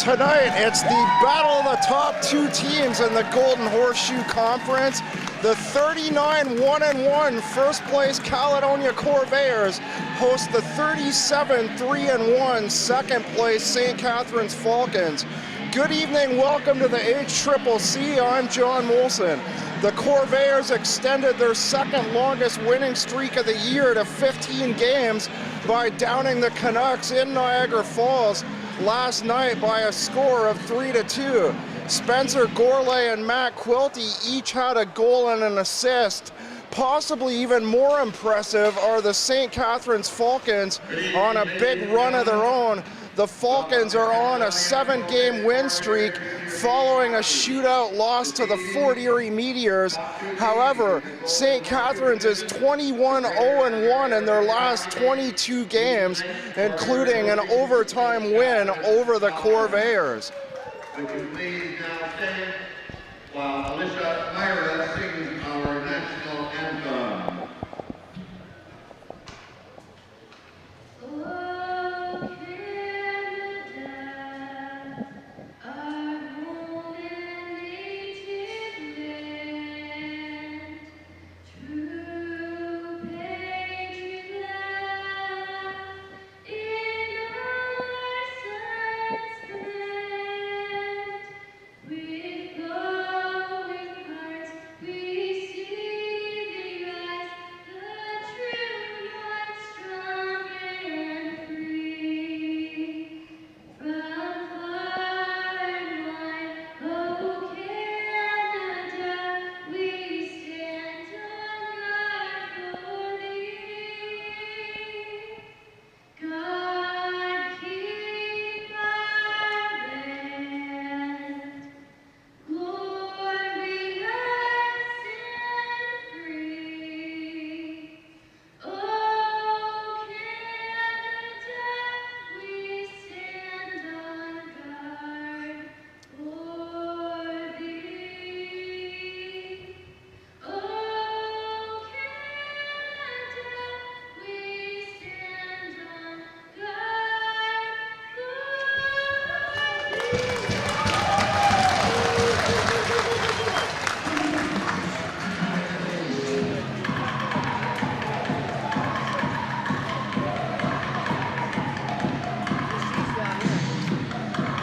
Tonight, it's the battle of the top two teams in the Golden Horseshoe Conference. The 39-1-1 first place Caledonia Corvairs host the 37-3-1 second place St. Catharines Falcons. Good evening, welcome to the HCCC. I'm John Molson. The Corvairs extended their second longest winning streak of the year to 15 games by downing the Canucks in Niagara Falls last night by a score of 3-2. Spencer Gourlay and Matt Quilty each had a goal and an assist. Possibly even more impressive are the St. Catharines Falcons on a big run of their own. The Falcons are on a 7-game win streak following a shootout loss to the Fort Erie Meteors. However, St. Catharines is 21-0-1 in their last 22 games, including an overtime win over the Corvairs. Would you please now stand while Alicia Myra sings our national anthem.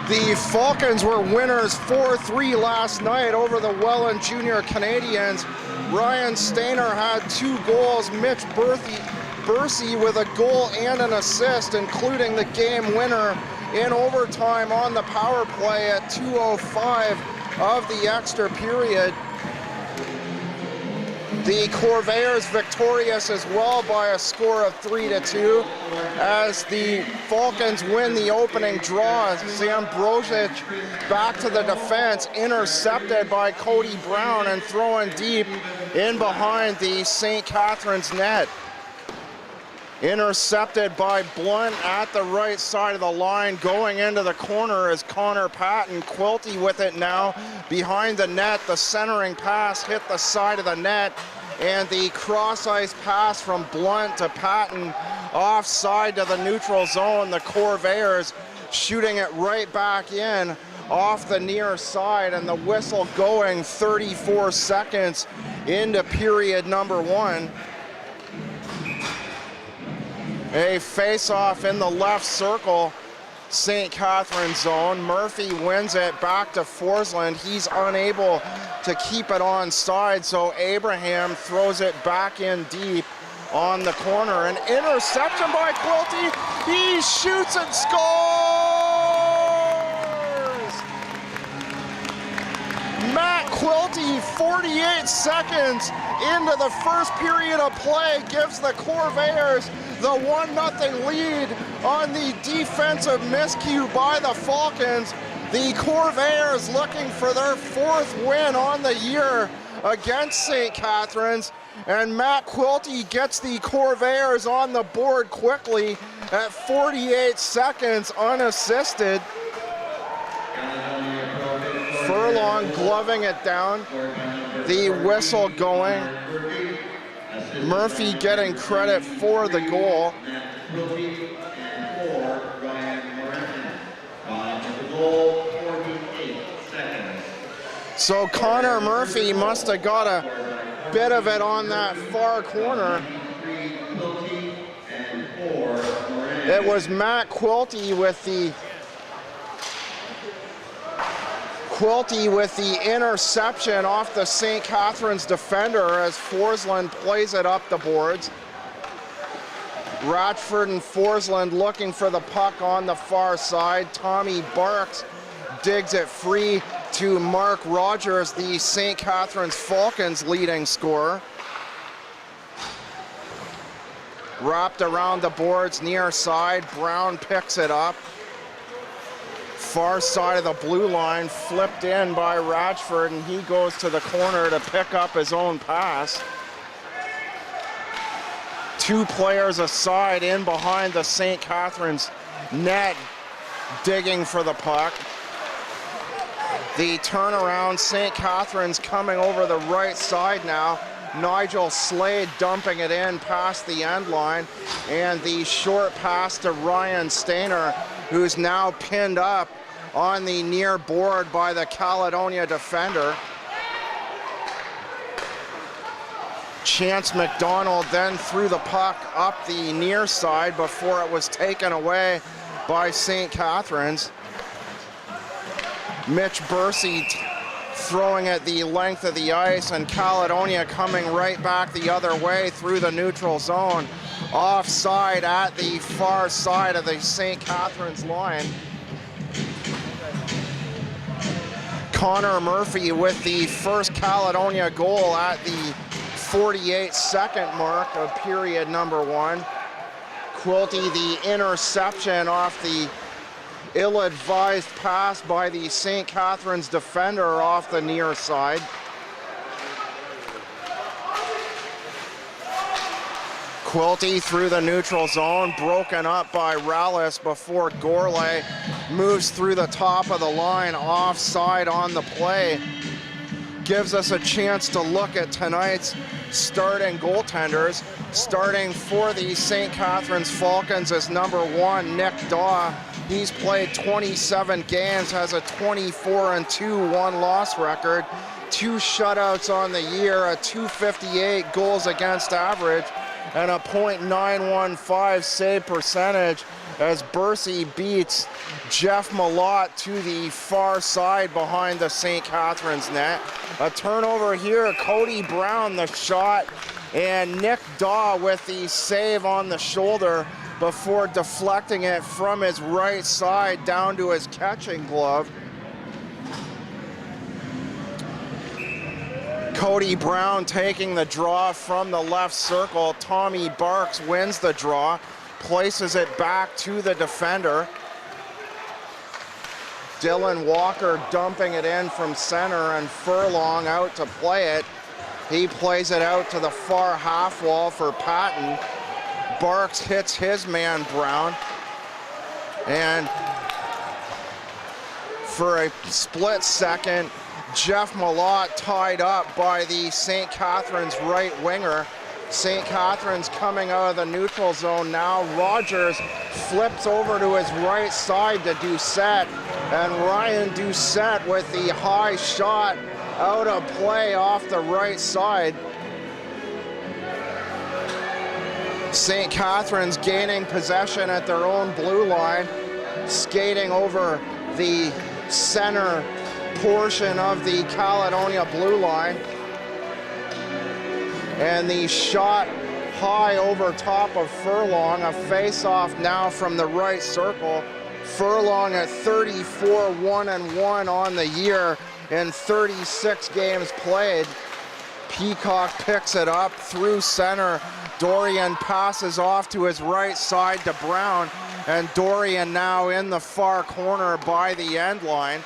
The Falcons were winners 4-3 last night over the Welland Junior Canadians. Ryan Stainer had 2 goals, Mitch Bursey with a goal and an assist, including the game winner in overtime on the power play at 2:05 of the extra period. The Corvairs victorious as well by a score of 3-2 as the Falcons win the opening draw. Zambrosic back to the defense, intercepted by Cody Brown and throwing deep in behind the St. Catharines net. Intercepted by Blunt at the right side of the line. Going into the corner is Connor Patton. Quilty with it now behind the net. The centering pass hit the side of the net, and the cross-ice pass from Blunt to Patton offside to the neutral zone. The Corvairs shooting it right back in off the near side, and the whistle going 34 seconds into period number 1. A face-off in the left circle, St. Catharines zone. Murphy wins it back to Forsland. He's unable to keep it onside, so Abraham throws it back in deep on the corner. An interception by Quilty. He shoots and scores! Matt Quilty, 48 seconds into the first period of play, gives the Corvairs the 1-0 lead on the defensive miscue by the Falcons. The Corvairs looking for their 4th win on the year against St. Catharines, and Matt Quilty gets the Corvairs on the board quickly at 48 seconds unassisted. Furlong gloving it down, the whistle going. Murphy getting credit for the goal. goal So Connor Murphy must have got a bit of it on that far corner. It was Matt Quilty with the interception off the St. Catharines defender as Forsland plays it up the boards. Ratchford and Forsland looking for the puck on the far side. Tommy Barks digs it free to Mark Rogers, the St. Catharines Falcons leading scorer. Wrapped around the boards near side, Brown picks it up. Far side of the blue line, flipped in by Ratchford, and he goes to the corner to pick up his own pass. Two players aside in behind the St. Catharines net, digging for the puck. The turnaround, St. Catharines coming over the right side now. Nigel Slade dumping it in past the end line, and the short pass to Ryan Stainer, who's now pinned up on the near board by the Caledonia defender. Chance McDonald then threw the puck up the near side before it was taken away by St. Catharines. Mitch Bursey throwing it the length of the ice, and Caledonia coming right back the other way through the neutral zone. Offside at the far side of the St. Catharines line. Connor Murphy with the first Caledonia goal at the 48-second mark of period number one. Quilty the interception off the ill-advised pass by the St. Catharines defender off the near side. Quilty through the neutral zone, broken up by Rallis before Gourlay moves through the top of the line, offside on the play. Gives us a chance to look at tonight's starting goaltenders. Starting for the St. Catharines Falcons is number one, Nick Daw. He's played 27 games, has a 24-2 one-loss record, 2 shutouts on the year, a .258 goals against average, and a .915 save percentage as Bursey beats Jeff Malott to the far side behind the St. Catharines net. A turnover here, Cody Brown the shot, and Nick Daw with the save on the shoulder before deflecting it from his right side down to his catching glove. Cody Brown taking the draw from the left circle. Tommy Barks wins the draw, places it back to the defender. Dylan Walker dumping it in from center, and Furlong out to play it. He plays it out to the far half wall for Patton. Barks hits his man Brown, and for a split second, Jeff Malott tied up by the St. Catharines right winger. St. Catharines coming out of the neutral zone now. Rogers flips over to his right side to Doucette, and Ryan Doucette with the high shot out of play off the right side. St. Catharines gaining possession at their own blue line, skating over the center portion of the Caledonia blue line. And the shot high over top of Furlong, a face-off now from the right circle. Furlong at 34-1-1 on the year in 36 games played. Peacock picks it up through center. Dorian passes off to his right side to Brown, and Dorian now in the far corner by the end line.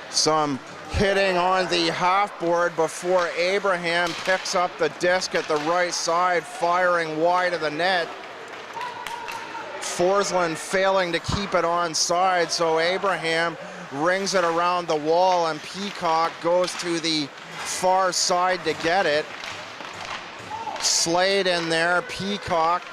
Some hitting on the half board before Abraham picks up the disc at the right side, firing wide of the net. Forsland failing to keep it onside, so Abraham rings it around the wall, and Peacock goes to the far side to get it. Slade in there, Peacock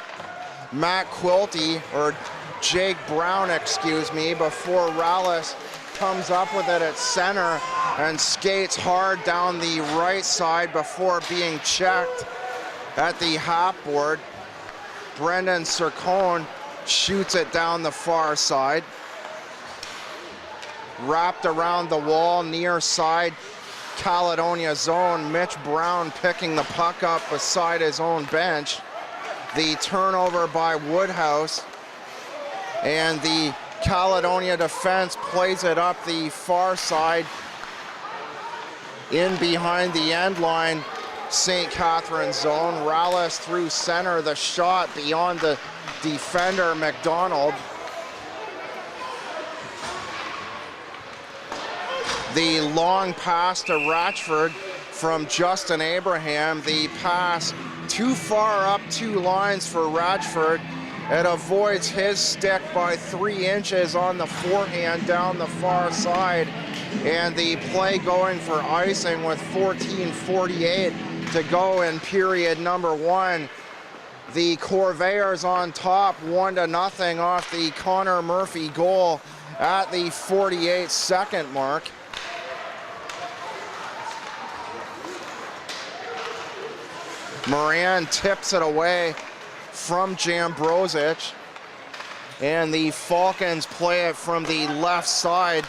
Matt Quilty, or Jake Brown, excuse me, before Rallis comes up with it at center and skates hard down the right side before being checked at the half board. Brendan Sircone shoots it down the far side. Wrapped around the wall, near side Caledonia zone. Mitch Brown picking the puck up beside his own bench. The turnover by Woodhouse, and the Caledonia defense plays it up the far side in behind the end line, St. Catharines zone. Rallis through center, the shot beyond the defender, McDonald. The long pass to Ratchford from Justin Abraham. The pass too far up 2 lines for Ratchford. It avoids his stick by 3 inches on the forehand down the far side. And the play going for icing with 14:48 to go in period number 1. The Corvairs on top 1-0 off the Connor Murphy goal at the 48-second mark. Moran tips it away from Jambrosic, and the Falcons play it from the left side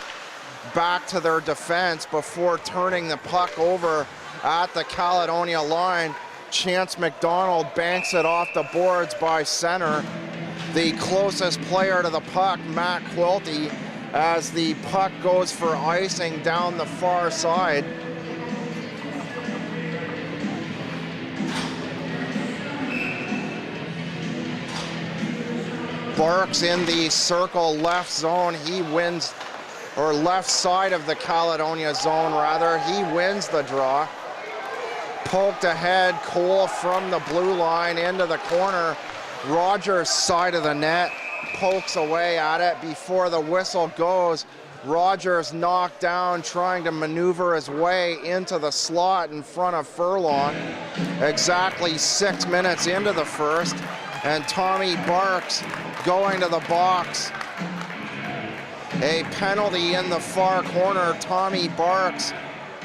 back to their defense before turning the puck over at the Caledonia line. Chance McDonald banks it off the boards by center. The closest player to the puck, Matt Quilty, as the puck goes for icing down the far side. Barks in the circle left zone. He wins, or left side of the Caledonia zone rather. He wins the draw. Poked ahead, Cole from the blue line into the corner. Rogers' side of the net, pokes away at it before the whistle goes. Rogers knocked down, trying to maneuver his way into the slot in front of Furlong. Exactly 6 minutes into the first, and Tommy Barks going to the box. A penalty in the far corner. Tommy Barks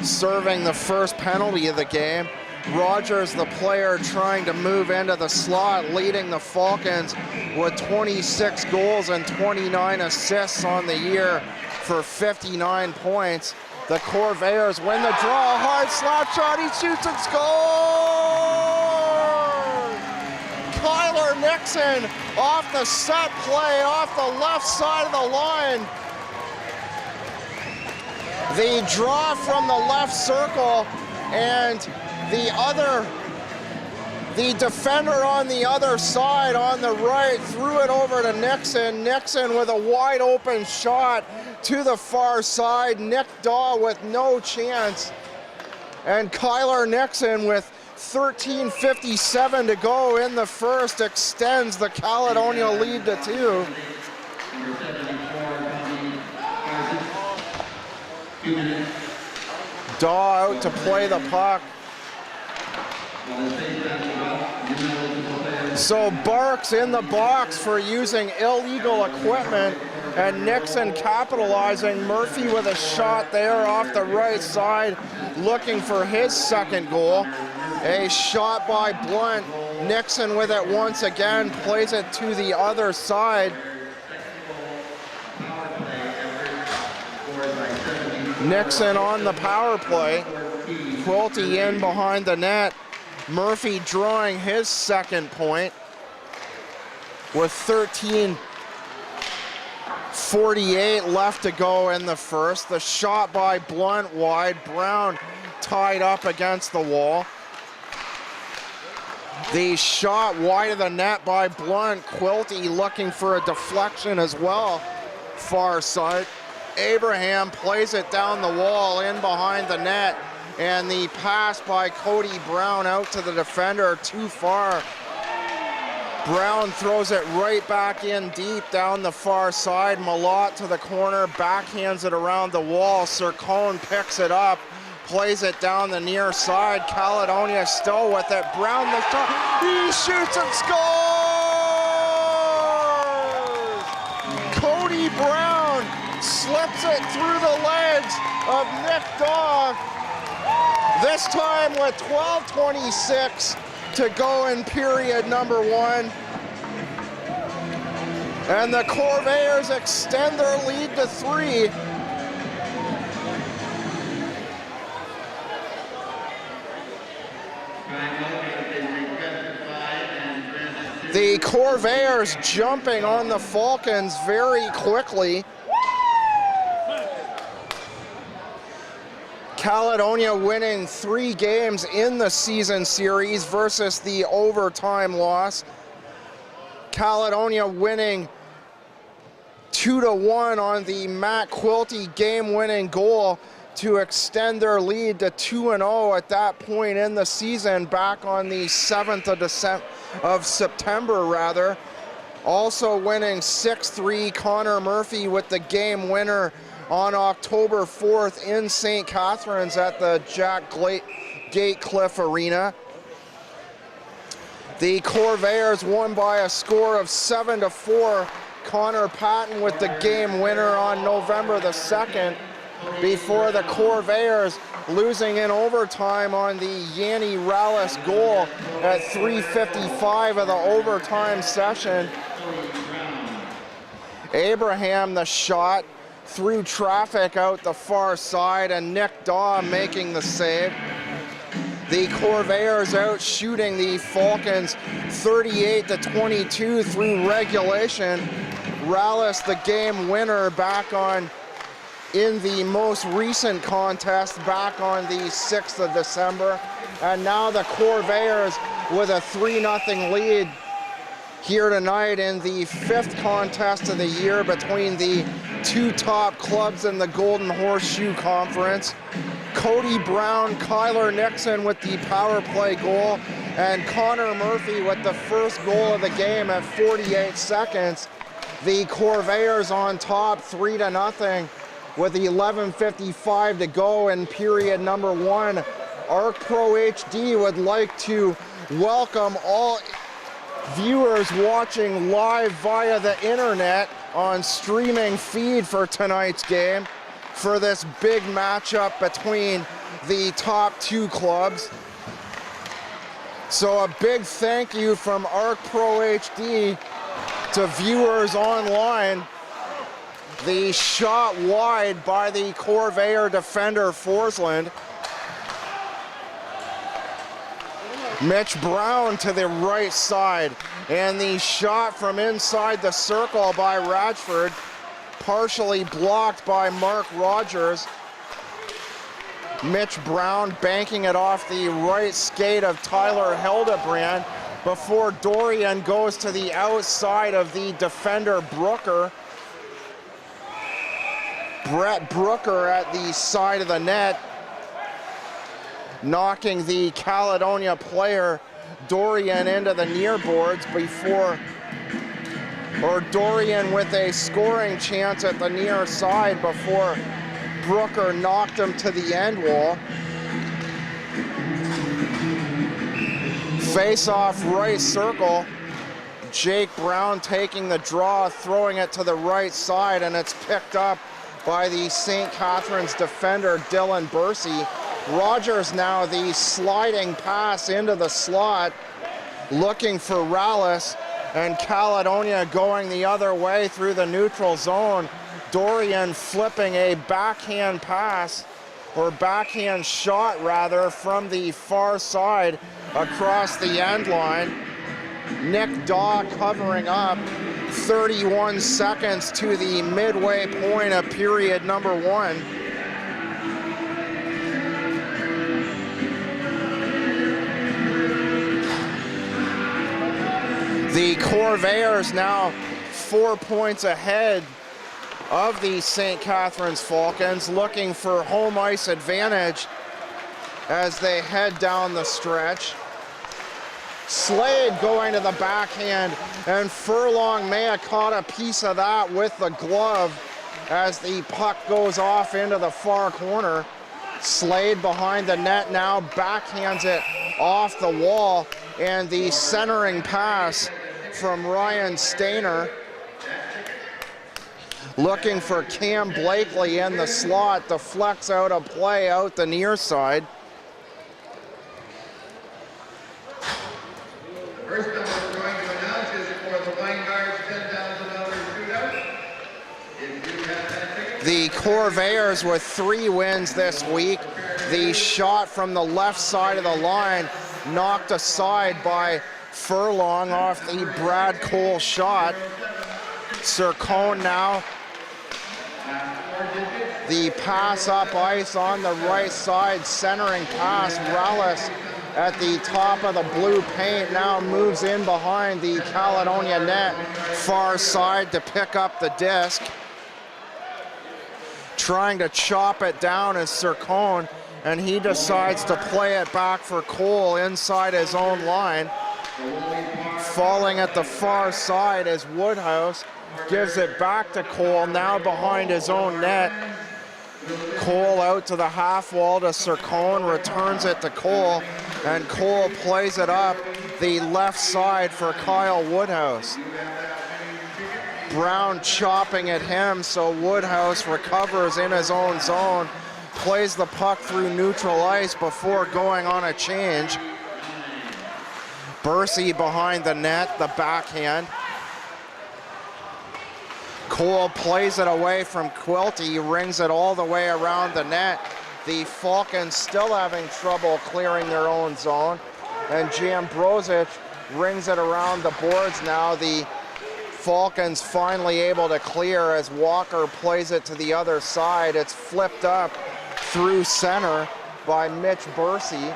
serving the first penalty of the game. Rogers, the player, trying to move into the slot, leading the Falcons with 26 goals and 29 assists on the year for 59 points. The Corvairs win the draw. Hard slap shot. He shoots and scores! Kyler Nixon off the set play, off the left side of the line. The draw from the left circle, and the defender on the other side on the right threw it over to Nixon. Nixon with a wide open shot to the far side. Nick Daw with no chance. And Kyler Nixon with 13:57 to go in the first extends the Caledonia lead to 2. Daw out to play the puck. So Barks in the box for using illegal equipment, and Nixon capitalizing. Murphy with a shot there off the right side, looking for his second goal. A shot by Blunt. Nixon with it once again, plays it to the other side. Nixon on the power play. Quilty in behind the net. Murphy drawing his second point with 13:48 left to go in the first. The shot by Blunt wide. Brown tied up against the wall. The shot wide of the net by Blunt. Quilty looking for a deflection as well. Far side. Abraham plays it down the wall in behind the net, and the pass by Cody Brown out to the defender too far. Brown throws it right back in deep down the far side. Malott to the corner, backhands it around the wall. Sircone picks it up, plays it down the near side. Caledonia still with it. Brown the shot. He shoots and scores! Puts it through the legs of Nick Daw. This time with 12:26 to go in period number 1. And the Corvairs extend their lead to 3. The Corvairs jumping on the Falcons very quickly. Caledonia winning 3 games in the season series versus the overtime loss. Caledonia winning 2-1 on the Matt Quilty game-winning goal to extend their lead to 2-0 at that point in the season, back on the 7th of September. Also winning 6-3, Connor Murphy with the game winner on October 4th in St. Catharines at the Jack Gatecliff Arena. The Corvairs won by a score of 7-4. Connor Patton with the game winner on November the 2nd, before the Corvairs losing in overtime on the Yanni Rallis goal at 3:55 of the overtime session. Abraham the shot through traffic out the far side, and Nick Daw making the save. The Corvairs out shooting the Falcons 38-22 through regulation. Rallis the game winner back on in the most recent contest back on the 6th of December. And now the Corvairs with a 3-0 lead here tonight in the 5th contest of the year between the 2 top clubs in the Golden Horseshoe Conference. Cody Brown, Kyler Nixon with the power play goal, and Connor Murphy with the first goal of the game at 48 seconds. The Corvairs on top 3-0 with 11:55 to go in period number 1. ARC Pro HD would like to welcome all viewers watching live via the internet on streaming feed for tonight's game for this big matchup between the top 2 clubs. So a big thank you from ARC Pro HD to viewers online. The shot wide by the Corvair defender Forsland. Mitch Brown to the right side, and the shot from inside the circle by Radford, partially blocked by Mark Rogers. Mitch Brown banking it off the right skate of Tyler Hildebrand before Dorian goes to the outside of the defender Brooker. Brett Brooker at the side of the net, knocking the Caledonia player Dorian into the near boards Dorian with a scoring chance at the near side before Brooker knocked him to the end wall. Face-off right circle. Jake Brown taking the draw, throwing it to the right side, and it's picked up by the St. Catharines defender Dylan Bursey. Rogers now the sliding pass into the slot, looking for Rallis, and Caledonia going the other way through the neutral zone. Dorian flipping a backhand pass, or backhand shot rather, from the far side across the end line. Nick Daw covering up. 31 seconds to the midway point of period number 1. The Corvairs now 4 points ahead of the St. Catharines Falcons, looking for home ice advantage as they head down the stretch. Slade going to the backhand, and Furlong may have caught a piece of that with the glove as the puck goes off into the far corner. Slade behind the net now, backhands it off the wall, and the centering pass from Ryan Stainer. looking for Cam Blakely in the slot, deflects out a play out the near side. First number we're going to announce is for the Weingard's $10,000 shootout. If you have that ticket, The Corvairs with 3 wins this week. The shot from the left side of the line knocked aside by Furlong off the Brad Cole shot. Sircone now. The pass up ice on the right side, centering pass. Relis at the top of the blue paint now moves in behind the Caledonia net, far side to pick up the disc. Trying to chop it down is Sircone, and he decides to play it back for Cole inside his own line. Falling at the far side is Woodhouse, gives it back to Cole, now behind his own net. Cole out to the half wall to Sircone, returns it to Cole, and Cole plays it up the left side for Kyle Woodhouse. Brown chopping at him, so Woodhouse recovers in his own zone, plays the puck through neutral ice before going on a change. Bursey behind the net, the backhand. Cole plays it away from Quilty, rings it all the way around the net. The Falcons still having trouble clearing their own zone, and Jambrozic rings it around the boards now. The Falcons finally able to clear as Walker plays it to the other side. It's flipped up through center by Mitch Bursey.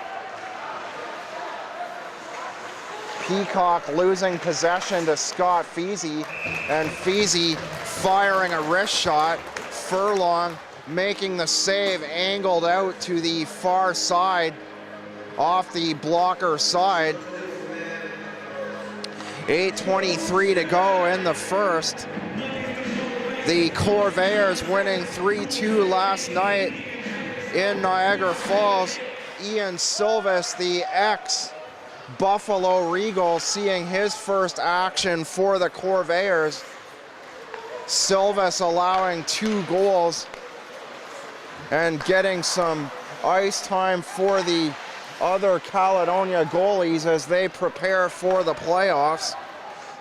Peacock losing possession to Scott Feasy, and Feasy firing a wrist shot. Furlong making the save, angled out to the far side off the blocker side. 8:23 to go in the first. The Corvairs winning 3-2 last night in Niagara Falls. Ian Silvis, the ex-Buffalo Regal, seeing his first action for the Corvairs. Silvis allowing 2 goals and getting some ice time for the other Caledonia goalies as they prepare for the playoffs.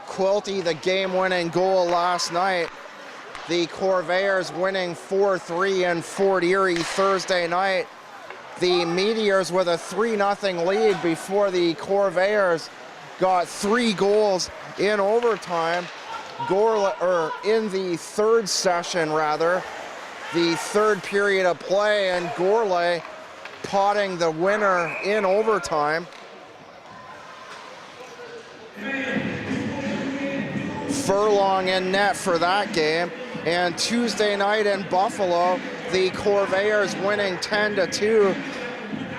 Quilty, the game-winning goal last night. The Corvairs winning 4-3 in Fort Erie Thursday night. The Meteors with a 3-0 lead before the Corvairs got 3 goals in overtime. In the third session, rather, the third period of play, and Gourlay potting the winner in overtime. Furlong in net for that game. And Tuesday night in Buffalo, the Corvairs winning 10-2.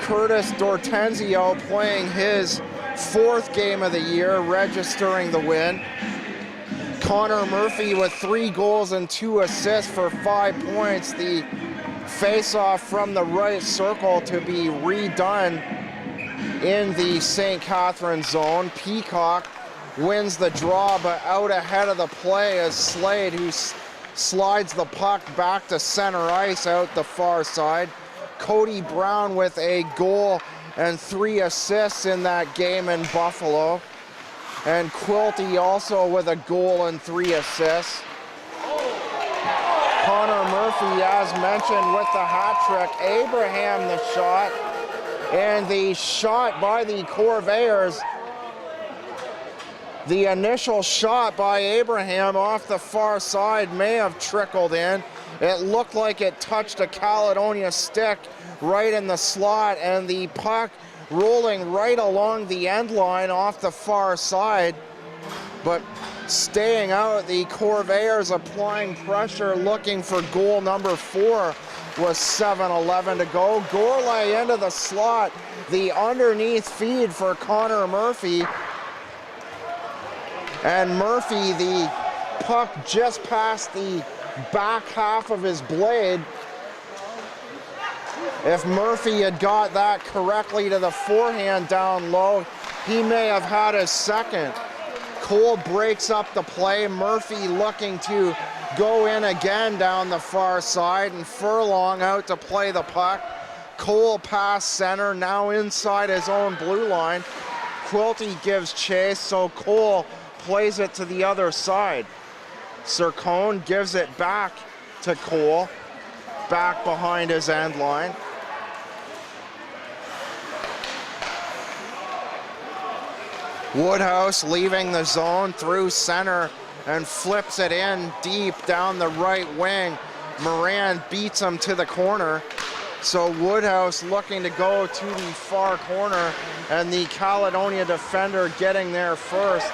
Curtis Dortenzio playing his 4th game of the year, registering the win. Connor Murphy with 3 goals and 2 assists for 5 points. The face-off from the right circle to be redone in the St. Catharines zone. Peacock wins the draw, but out ahead of the play is Slade, who slides the puck back to center ice out the far side. Cody Brown with a goal and 3 assists in that game in Buffalo. And Quilty also with a goal and 3 assists. Connor Murphy, as mentioned, with the hat trick. Abraham the shot. And the shot by the Corvairs. The initial shot by Abraham off the far side may have trickled in. It looked like it touched a Caledonia stick right in the slot, and the puck rolling right along the end line off the far side, but staying out. The Corvairs applying pressure, looking for goal number 4 with 7:11 to go. Gourlay into the slot, the underneath feed for Connor Murphy. And Murphy, the puck just past the back half of his blade. If Murphy had got that correctly to the forehand down low, he may have had his second. Cole breaks up the play. Murphy looking to go in again down the far side, and Furlong out to play the puck. Cole past center, now inside his own blue line. Quilty gives chase, so Cole plays it to the other side. Sircone gives it back to Cole, back behind his end line. Woodhouse leaving the zone through center and flips it in deep down the right wing. Moran beats him to the corner. So Woodhouse looking to go to the far corner, and the Caledonia defender getting there first.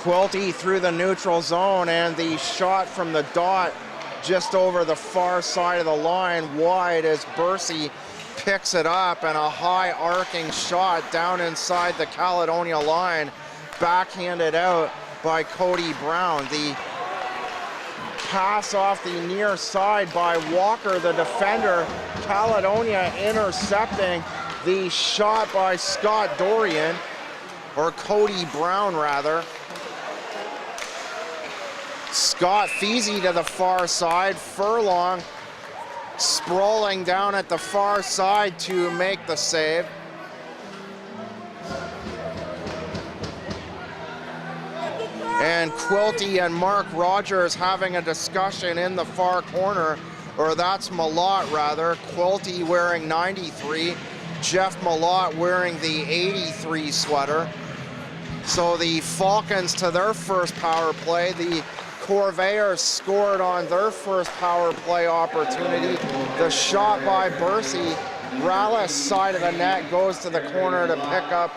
Quilty through the neutral zone, and the shot from the dot just over the far side of the line wide as Bursey picks it up, and a high arcing shot down inside the Caledonia line, backhanded out by Cody Brown. The pass off the near side by Walker, the defender. Caledonia intercepting the shot by Scott Dorian, or Cody Brown rather. Scott Feasy to the far side. Furlong sprawling down at the far side to make the save. And Quilty and Mark Rogers having a discussion in the far corner, or that's Malott rather. Quilty wearing 93, Jeff Malott wearing the 83 sweater. So the Falcons to their first power play. The Corvairs scored on their first power play opportunity. The shot by Bursey, Rallis side of the net, goes to the corner to pick up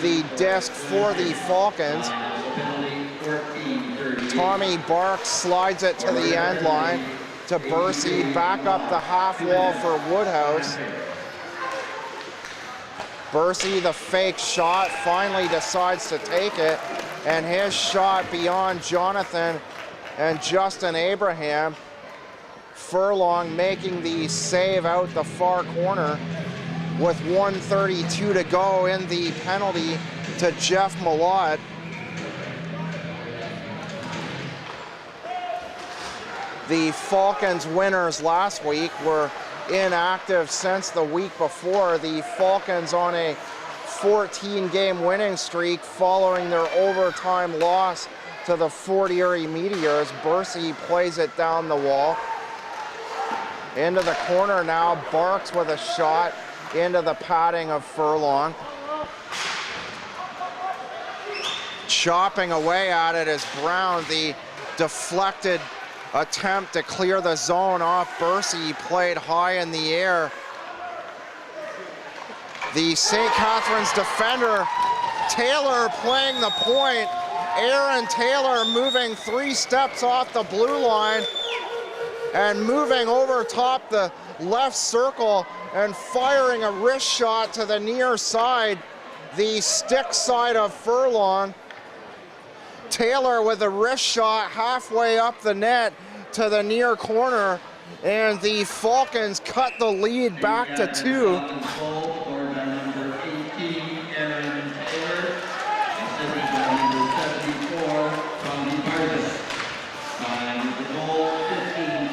the disc for the Falcons. Tommy Barks slides it to the end line to Bursey, back up the half wall for Woodhouse. Bursey, the fake shot, finally decides to take it, and his shot beyond Jonathan and Justin Abraham. Furlong making the save out the far corner with 1:32 to go in the penalty to Jeff Malott. The Falcons winners last week were inactive since the week before. The Falcons on a 14-game winning streak following their overtime loss to the Fort Erie Meteors. Bursey plays it down the wall. Into the corner now, Barks with a shot into the padding of Furlong. Chopping away at it is Brown. The deflected attempt to clear the zone off Bursey, played high in the air. The St. Catharines defender, Taylor, playing the point. Aaron Taylor moving 3 steps off the blue line and moving over top the left circle and firing a wrist shot to the near side, the stick side of Furlong. Taylor with a wrist shot halfway up the net to the near corner, and the Falcons cut the lead back to 2.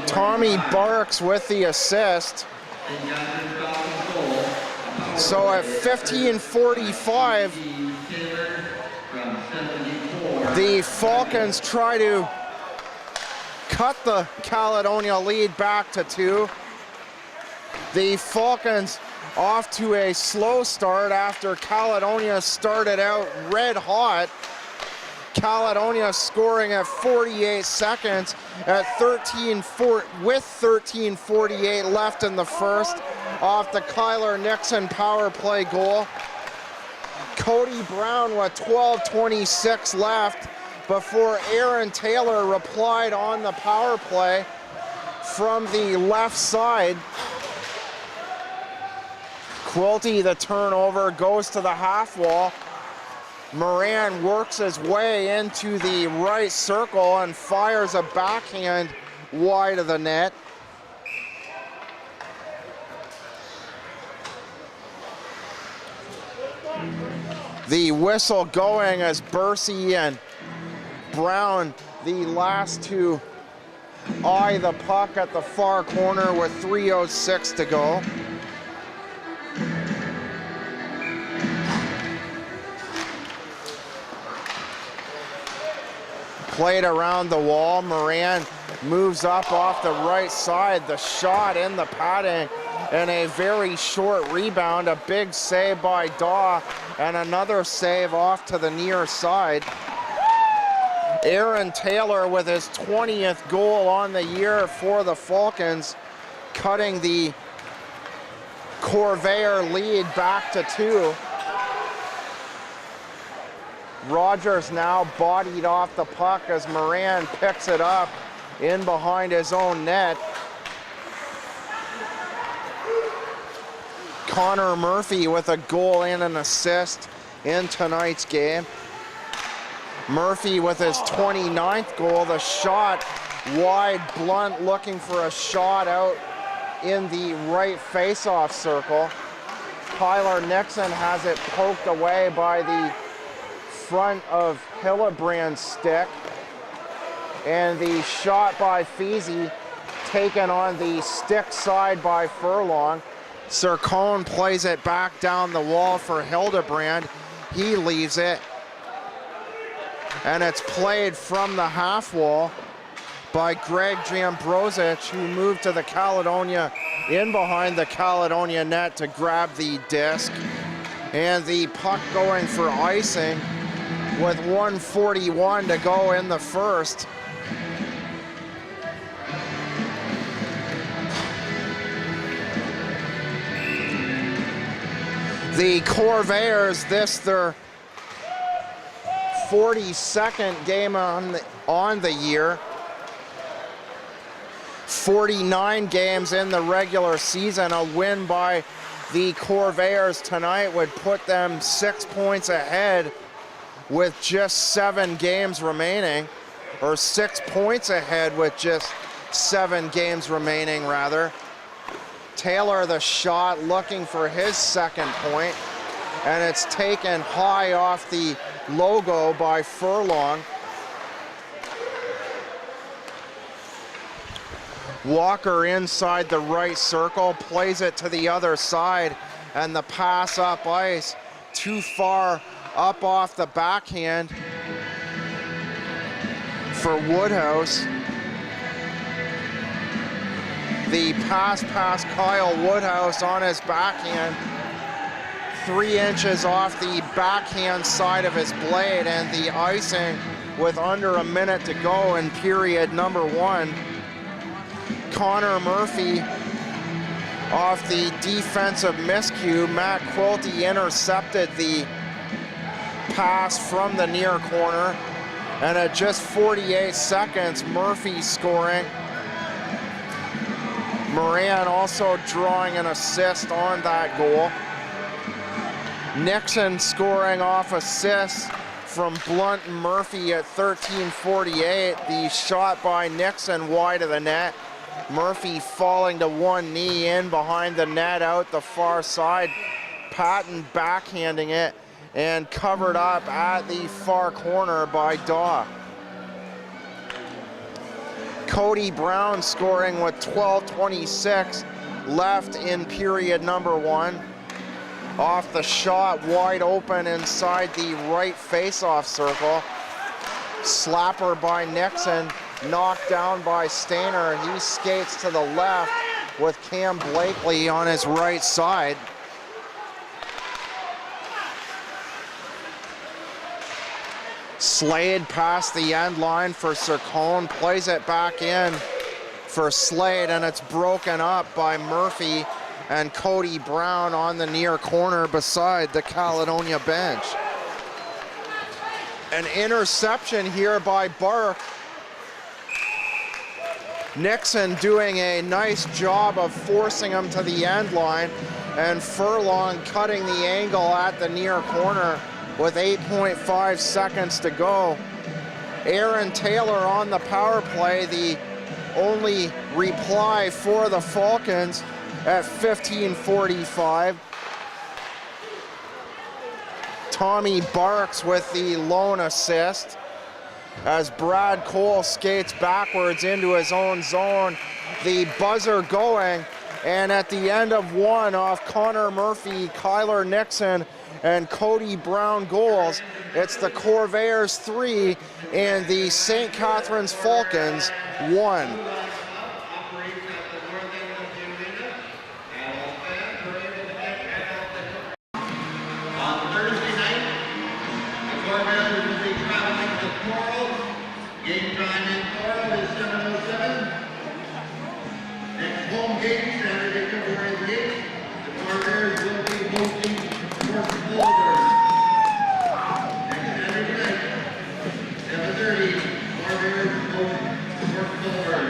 Tommy Barks with the assist. So at 15:45, the Falcons try to cut the Caledonia lead back to 2. The Falcons off to a slow start after Caledonia started out red hot. Caledonia scoring at 48 seconds at 13:48 left in the first off the Kyler Nixon power play goal. Cody Brown with 12:26 left before Aaron Taylor replied on the power play from the left side. Quilty, the turnover, goes to the half wall. Moran works his way into the right circle and fires a backhand wide of the net. The whistle going as Bursey and Brown, the last two, eye the puck at the far corner with 3:06 to go. Played around the wall. Moran moves up off the right side. The shot in the padding and a very short rebound. A big save by Daw and another save off to the near side. Aaron Taylor with his 20th goal on the year for the Falcons, cutting the Corvair lead back to 2. Rogers now bodied off the puck as Moran picks it up in behind his own net. Connor Murphy with a goal and an assist in tonight's game. Murphy with his 29th goal. The shot wide, Blunt looking for a shot out in the right face-off circle. Tyler Nixon has it poked away by the front of Hillebrand's stick. And the shot by Feasy taken on the stick side by Furlong. Sircone plays it back down the wall for Hildebrand. He leaves it. And it's played from the half wall by Greg Jambrosic, who moved to the Caledonia, in behind the Caledonia net to grab the disc. And the puck going for icing with 1:41 to go in the first. The Corvairs, this their 42nd game on the year. 49 games in the regular season. A win by the Corvairs tonight would put them 6 points ahead with just 7 games remaining, or 6 points ahead with just 7 games remaining, rather. Taylor, the shot, looking for his second point, and it's taken high off the logo by Furlong. Walker inside the right circle, plays it to the other side, and the pass up ice, too far up off the backhand for Woodhouse. The pass past Kyle Woodhouse on his backhand, 3 inches off the backhand side of his blade, and the icing with under a minute to go in period number 1. Connor Murphy off the defensive miscue. Matt Quilty intercepted the pass from the near corner, and at just 48 seconds, Murphy scoring. Moran also drawing an assist on that goal. Nixon scoring off assists from Blunt and Murphy at 13:48. The shot by Nixon wide of the net. Murphy falling to one knee in behind the net out the far side. Patton backhanding it and covered up at the far corner by Daw. Cody Brown scoring with 12:26 left in period number 1. Off the shot, wide open inside the right face-off circle. Slapper by Nixon, knocked down by Stainer. He skates to the left with Cam Blakely on his right side. Slade past the end line for Sircone, plays it back in for Slade, and it's broken up by Murphy and Cody Brown on the near corner beside the Caledonia bench. An interception here by Burke. Nixon doing a nice job of forcing him to the end line, and Furlong cutting the angle at the near corner with 8.5 seconds to go. Aaron Taylor on the power play, the only reply for the Falcons at 15:45. Tommy Barks with the lone assist as Brad Cole skates backwards into his own zone. The buzzer going, and at the end of one off Connor Murphy, Kyler Nixon, and Cody Brown goals, it's the Corvairs 3 and the St. Catharines Falcons 1. Game time in Coral is 7:07. Next home game, Saturday, February the 8th. The Corvairs will be hosting Fort Culver. Next Saturday night, 7:30, Corvairs host Fort Culver.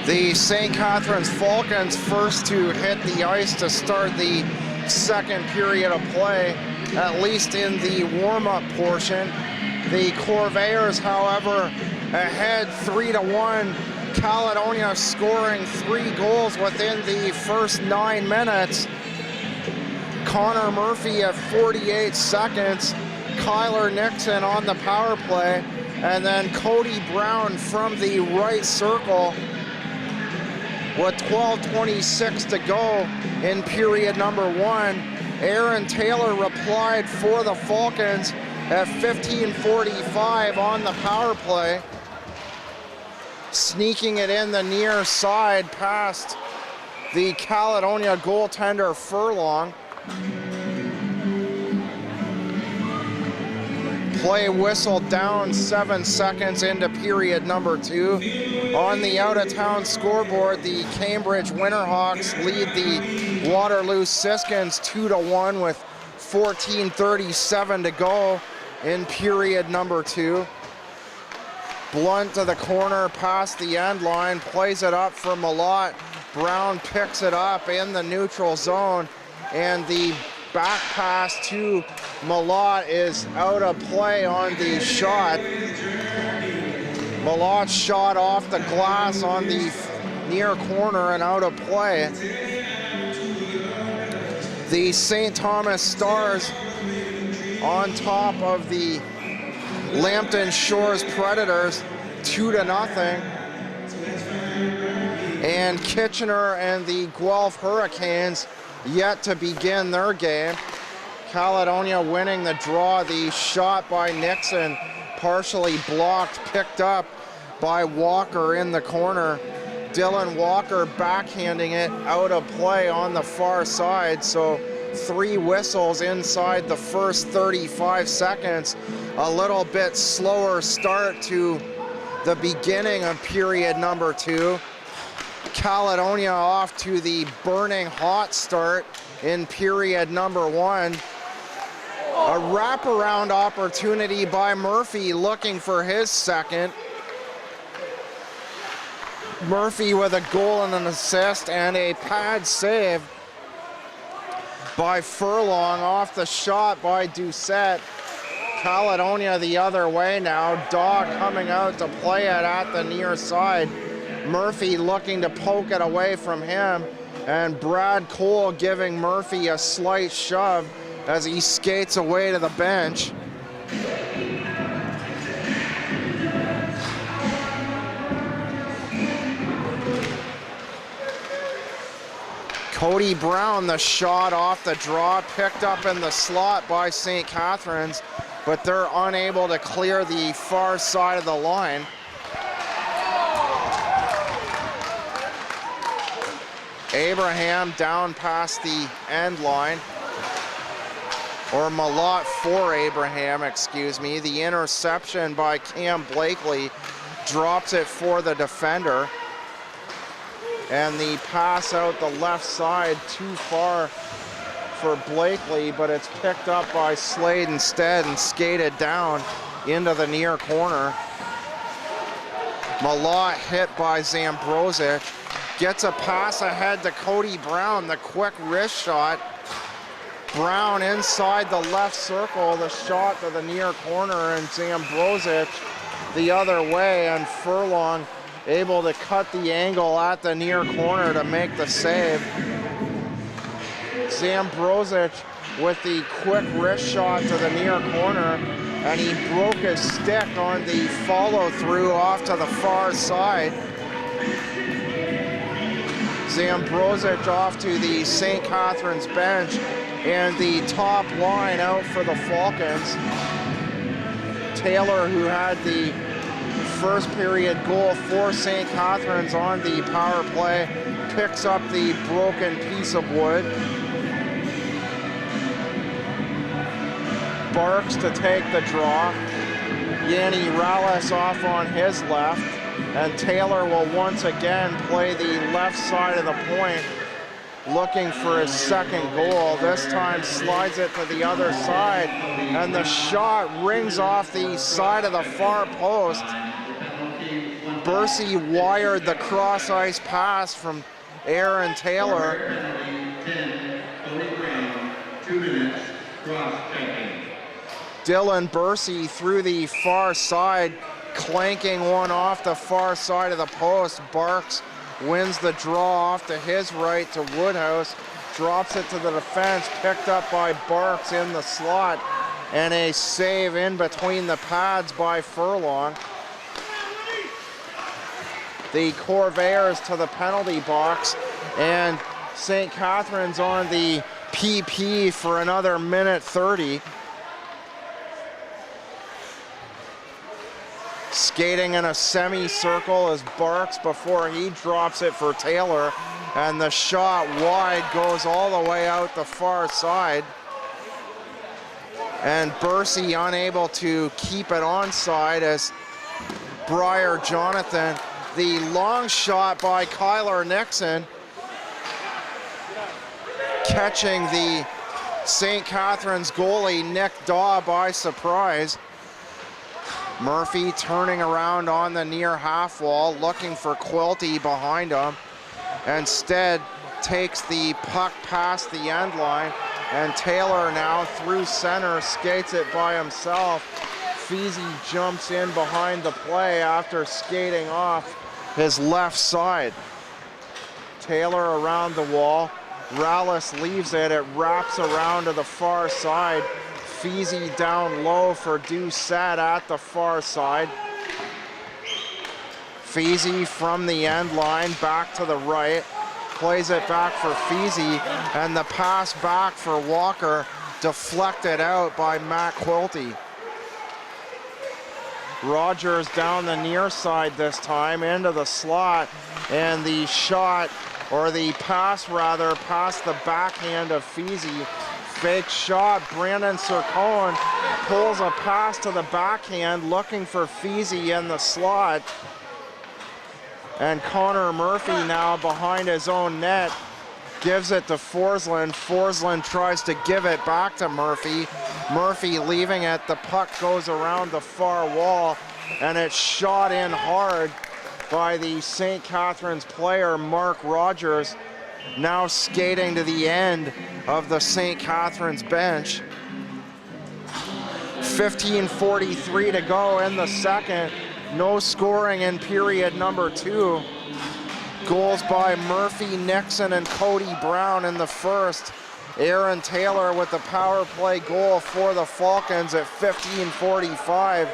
The St. Catharines Falcons first to hit the ice to start the second period of play, at least in the warm-up portion. The Corvairs, however, ahead 3-1. Caledonia scoring 3 goals within the first 9 minutes. Connor Murphy at 48 seconds, Kyler Nixon on the power play, and then Cody Brown from the right circle with 12:26 to go in period number 1. Aaron Taylor replied for the Falcons at 15:45 on the power play, sneaking it in the near side past the Caledonia goaltender Furlong. Play whistled down 7 seconds into period number 2. On the out-of-town scoreboard, the Cambridge Winterhawks lead the Waterloo Siskins 2-1 with 14:37 to go in period number 2. Blunt to the corner past the end line, plays it up for Malott. Brown picks it up in the neutral zone, and the back pass to Malott is out of play on the shot. Malott's shot off the glass on the near corner and out of play. The St. Thomas Stars on top of the Lambton Shores Predators 2-0. And Kitchener and the Guelph Hurricanes yet to begin their game. Caledonia winning the draw. The shot by Nixon partially blocked, picked up by Walker in the corner. Dylan Walker backhanding it out of play on the far side. So 3 whistles inside the first 35 seconds. A little bit slower start to the beginning of period number 2. Caledonia off to the burning hot start in period number 1. A wraparound opportunity by Murphy looking for his second. Murphy with a goal and an assist, and a pad save by Furlong off the shot by Doucette. Caledonia the other way now. Dog coming out to play it at the near side. Murphy looking to poke it away from him, and Brad Cole giving Murphy a slight shove as he skates away to the bench. Cody Brown, the shot off the draw, picked up in the slot by St. Catharines, but they're unable to clear the far side of the line. Abraham down past the end line, or Malott for Abraham, excuse me. The interception by Cam Blakely drops it for the defender. And the pass out the left side too far for Blakely, but it's picked up by Slade instead and skated down into the near corner. Malott hit by Zambrosic. Gets a pass ahead to Cody Brown, the quick wrist shot. Brown inside the left circle, the shot to the near corner, and Zambrosic the other way, and Furlong able to cut the angle at the near corner to make the save. Zambrosic with the quick wrist shot to the near corner, and he broke his stick on the follow-through off to the far side. Zambrosic off to the St. Catharines bench, and the top line out for the Falcons. Taylor, who had the first period goal for St. Catharines on the power play, picks up the broken piece of wood. Barks to take the draw. Yanni Rallis off on his left, and Taylor will once again play the left side of the point, looking for his second goal. This time slides it to the other side, and the shot rings off the side of the far post. Bursey wired the cross ice pass from Aaron Taylor. 2 minutes, cross-checking. Dylan Bursey through the far side, clanking one off the far side of the post. Barks wins the draw off to his right to Woodhouse, drops it to the defense, picked up by Barks in the slot, and a save in between the pads by Furlong. The Corvairs to the penalty box, and St. Catharines on the PP for another minute 30. Skating in a semicircle is Barks before he drops it for Taylor, and the shot wide goes all the way out the far side. And Bursey unable to keep it onside as Briar Jonathan. The long shot by Kyler Nixon, catching the St. Catharines goalie Nick Daw by surprise. Murphy turning around on the near half wall, looking for Quilty behind him. Instead, takes the puck past the end line, and Taylor now through center skates it by himself. Feasy jumps in behind the play after skating off his left side. Taylor around the wall. Rallis leaves it. It wraps around to the far side. Feasy down low for Doucette at the far side. Feasy from the end line back to the right. Plays it back for Feasy, and the pass back for Walker deflected out by Matt Quilty. Rogers down the near side this time into the slot, and the shot, or the pass rather, past the backhand of Feasy. Fake shot, Brandon Sircone pulls a pass to the backhand, looking for Feasy in the slot. And Connor Murphy now behind his own net, gives it to Forsland. Forsland tries to give it back to Murphy. Murphy leaving it, the puck goes around the far wall, and it's shot in hard by the St. Catharines player, Mark Rogers, now skating to the end of the St. Catharines bench. 15:43 to go in the second. No scoring in period number 2. Goals by Murphy, Nixon, and Cody Brown in the first. Aaron Taylor with the power play goal for the Falcons at 15:45.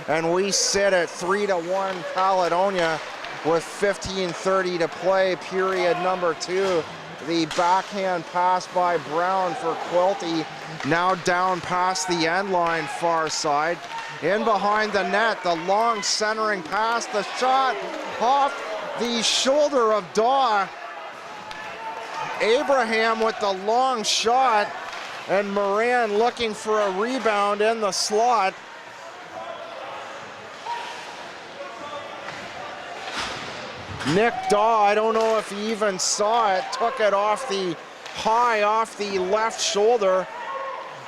And we sit at 3-1 Caledonia with 15:30 to play, period number 2. The backhand pass by Brown for Quilty, now down past the end line far side. In behind the net, the long centering pass, the shot off the shoulder of Daw. Abraham with the long shot, and Moran looking for a rebound in the slot. Nick Daw, I don't know if he even saw it, took it off the high off the left shoulder.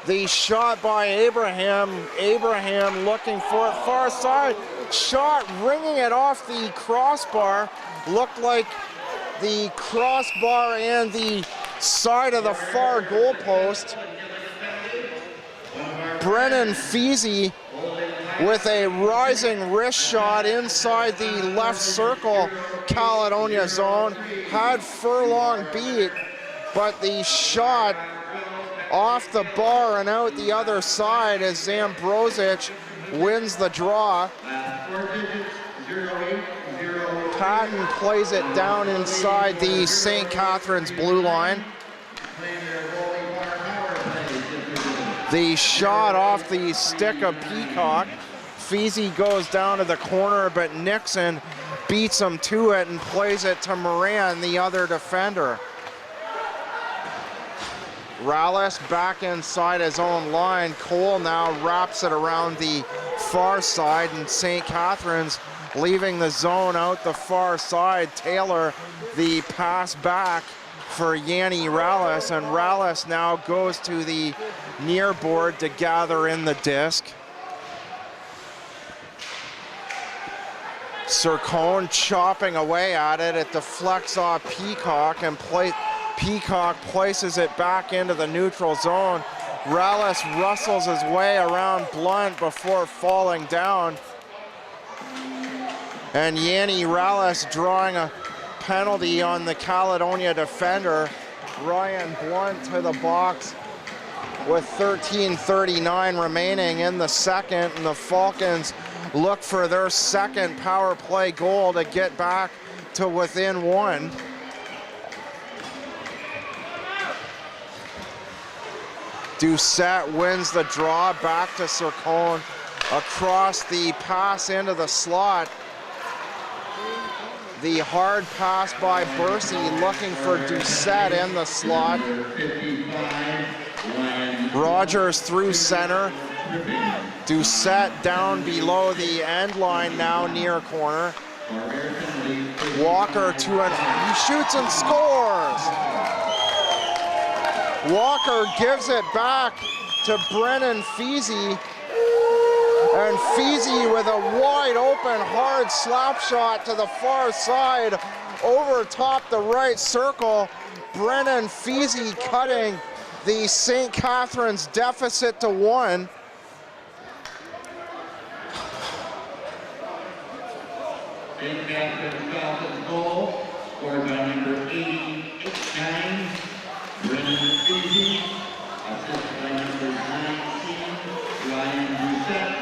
The shot by Abraham. Abraham looking for it far side. Shot ringing it off the crossbar. Looked like the crossbar and the side of the far goal post. Brennan Feasy with a rising wrist shot inside the left circle Caledonia zone. Had Furlong beat, but the shot off the bar and out the other side as Zambrosic wins the draw. Patton plays it down inside the St. Catharines blue line. The shot off the stick of Peacock. Feezy goes down to the corner, but Nixon beats him to it and plays it to Moran, the other defender. Rallis back inside his own line. Cole now wraps it around the far side, and St. Catharines leaving the zone out the far side. Taylor, the pass back for Yanni Rallis, and Rallis now goes to the near board to gather in the disc. Sircone chopping away at it. It deflects off Peacock, and Peacock places it back into the neutral zone. Rallis rustles his way around Blunt before falling down. And Yanni Rallis drawing a penalty on the Caledonia defender. Ryan Blunt to the box with 13:39 remaining in the second, and the Falcons look for their second power play goal to get back to within one. Doucette wins the draw back to Sircone across the pass into the slot. The hard pass by Bursey looking for Doucette in the slot. Rogers through center. Doucette down below the end line now near corner. Walker he shoots and scores! Walker gives it back to Brennan Feezy. And Feezy with a wide open, hard slap shot to the far side over top the right circle. Brennan Feezy cutting the St. Catharines deficit to 1. St. Catharines Falcons goal, scored by number 89, Brennan Feezy, assisted by number 19, Ryan Doucette,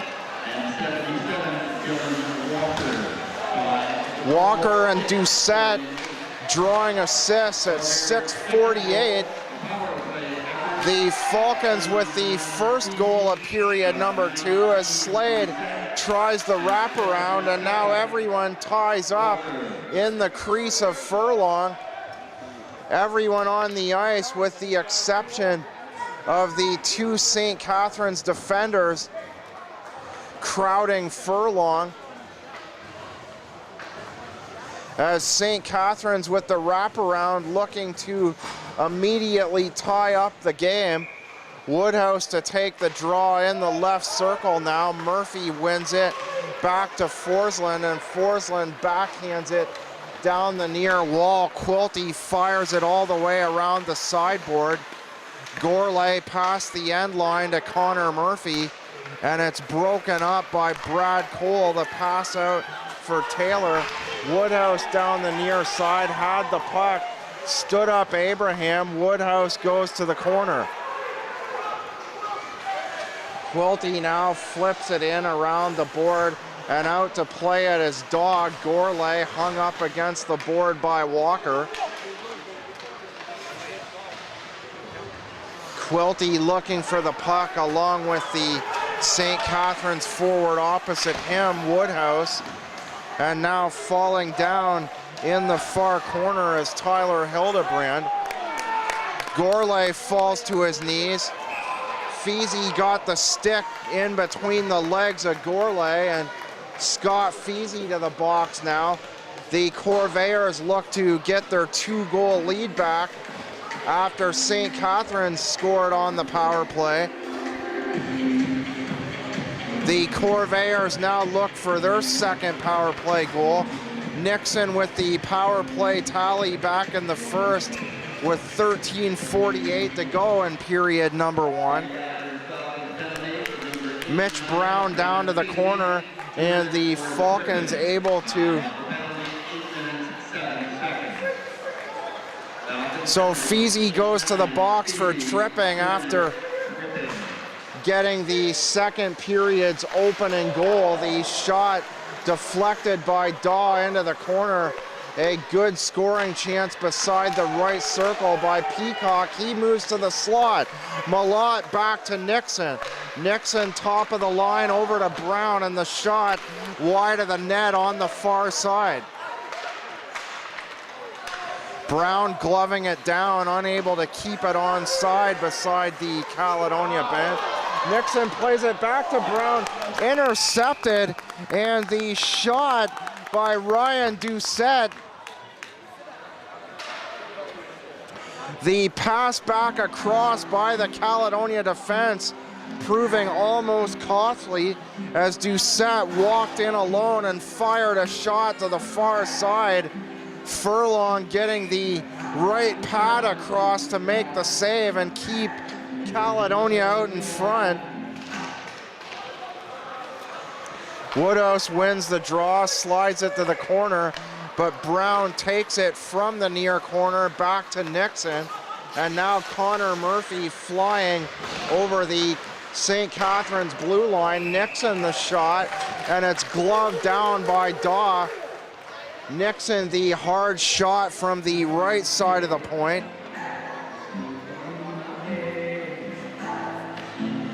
and 77, Dylan Walker. Walker and Doucette drawing assists at 6:48. The Falcons with the first goal of period number 2 as Slade tries the wraparound, and now everyone ties up in the crease of Furlong. Everyone on the ice with the exception of the 2 St. Catharines defenders crowding Furlong. As St. Catharines with the wraparound looking to immediately tie up the game. Woodhouse to take the draw in the left circle now. Murphy wins it back to Forsland, and Forsland backhands it down the near wall. Quilty fires it all the way around the sideboard. Gourlay past the end line to Connor Murphy, and it's broken up by Brad Cole. The pass out for Taylor. Woodhouse down the near side, had the puck, stood up Abraham. Woodhouse goes to the corner. Quilty now flips it in around the board and out to play at his dog. Gourlay hung up against the board by Walker. Quilty looking for the puck along with the St. Catharines forward opposite him, Woodhouse. And now falling down in the far corner is Tyler Hildebrand. Gourlay falls to his knees. Feezy got the stick in between the legs of Gourlay, and Scott Feezy to the box now. The Corvairs look to get their 2-goal lead back after St. Catharines scored on the power play. The Corvairs now look for their second power play goal. Nixon with the power play tally back in the first with 13:48 to go in period number 1. Mitch Brown down to the corner, and the Falcons able to So Feezy goes to the box for tripping after getting the second period's opening goal. The shot deflected by Daw into the corner. A good scoring chance beside the right circle by Peacock. He moves to the slot. Malott back to Nixon. Nixon top of the line over to Brown, and the shot wide of the net on the far side. Brown gloving it down, unable to keep it onside beside the Caledonia bench. Nixon plays it back to Brown, intercepted, and the shot by Ryan Doucette. The pass back across by the Caledonia defense, proving almost costly as Doucette walked in alone and fired a shot to the far side. Furlong getting the right pad across to make the save and keep Caledonia out in front. Woodhouse wins the draw, slides it to the corner, but Brown takes it from the near corner back to Nixon. And now Connor Murphy flying over the St. Catharines blue line. Nixon the shot, and it's gloved down by Daw. Nixon the hard shot from the right side of the point.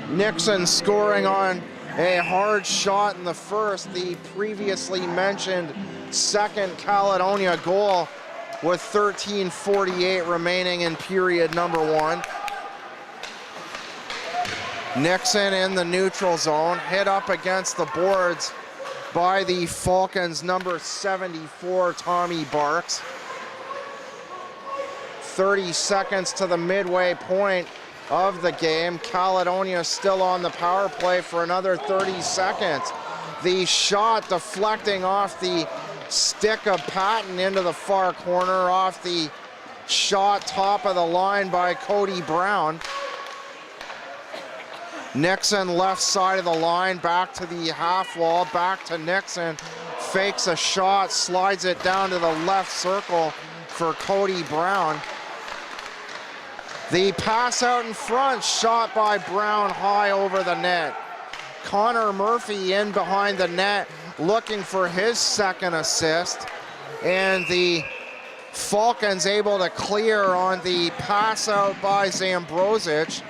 Nixon scoring on a hard shot in the first, the previously mentioned second Caledonia goal, with 13:48 remaining in period number one. Nixon in the neutral zone, hit up against the boards by the Falcons' number 74, Tommy Barks. 30 seconds to the midway point of the game. Caledonia still on the power play for another 30 seconds. The shot deflecting off the stick of Patton into the far corner, off the shot top of the line by Cody Brown. Nixon left side of the line, back to the half wall, back to Nixon, fakes a shot, slides it down to the left circle for Cody Brown. The pass out in front, shot by Brown high over the net. Connor Murphy in behind the net, looking for his second assist, and the Falcons able to clear on the pass out by Zambrosic.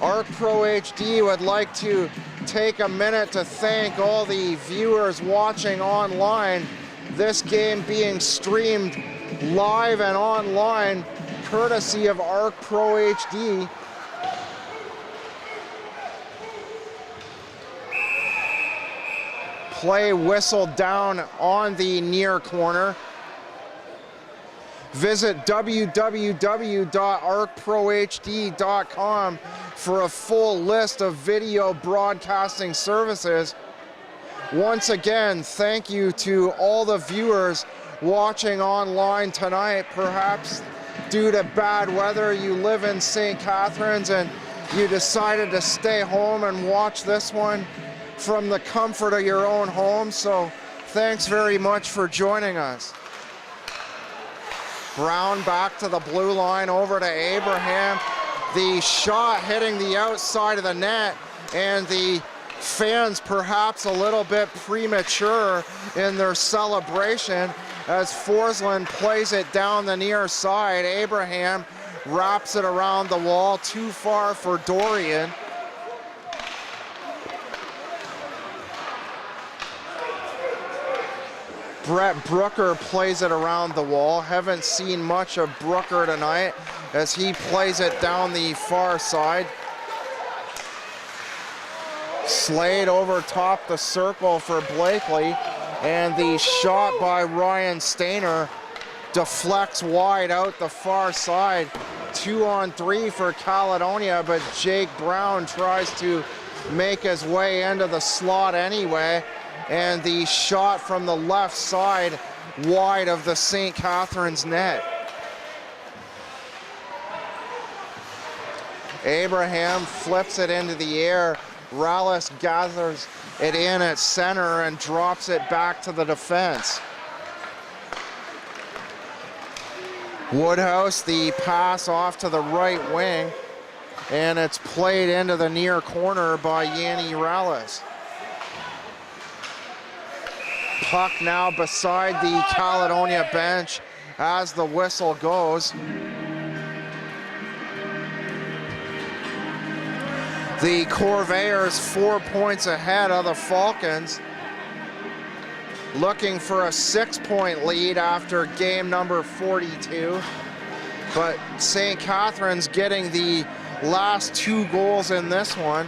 Arc Pro HD would like to take a minute to thank all the viewers watching online. This game being streamed live and online courtesy of Arc Pro HD. Play whistled down on the near corner. Visit www.arcprohd.com for a full list of video broadcasting services. Once again, thank you to all the viewers watching online tonight. Perhaps due to bad weather, you live in St. Catharines and you decided to stay home and watch this one from the comfort of your own home. So thanks very much for joining us. Brown back to the blue line, over to Abraham. The shot hitting the outside of the net, and the fans perhaps a little bit premature in their celebration as Forsland plays it down the near side. Abraham wraps it around the wall, too far for Dorian. Brett Brooker plays it around the wall. Haven't seen much of Brooker tonight as he plays it down the far side. Slade over top the circle for Blakely, and the shot by Ryan Stainer deflects wide out the far side. 2-on-3 for Caledonia, but Jake Brown tries to make his way into the slot anyway. And the shot from the left side wide of the St. Catharines net. Abraham flips it into the air. Rallis gathers it in at center and drops it back to the defense. Woodhouse, the pass off to the right wing, and it's played into the near corner by Yanni Rallis. Puck now beside the Caledonia bench as the whistle goes. The Corvairs 4 points ahead of the Falcons, looking for a 6-point lead after game number 42. But St. Catharines getting the last 2 goals in this one.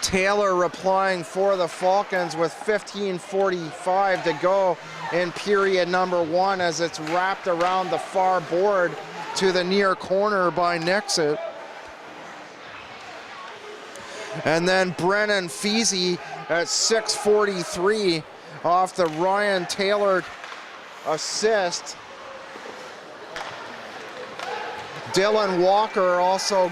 Taylor replying for the Falcons with 15:45 to go in period number 1 as it's wrapped around the far board to the near corner by Nixon. And then Brennan Feasy at 6:43 off the Ryan Taylor assist. Dylan Walker also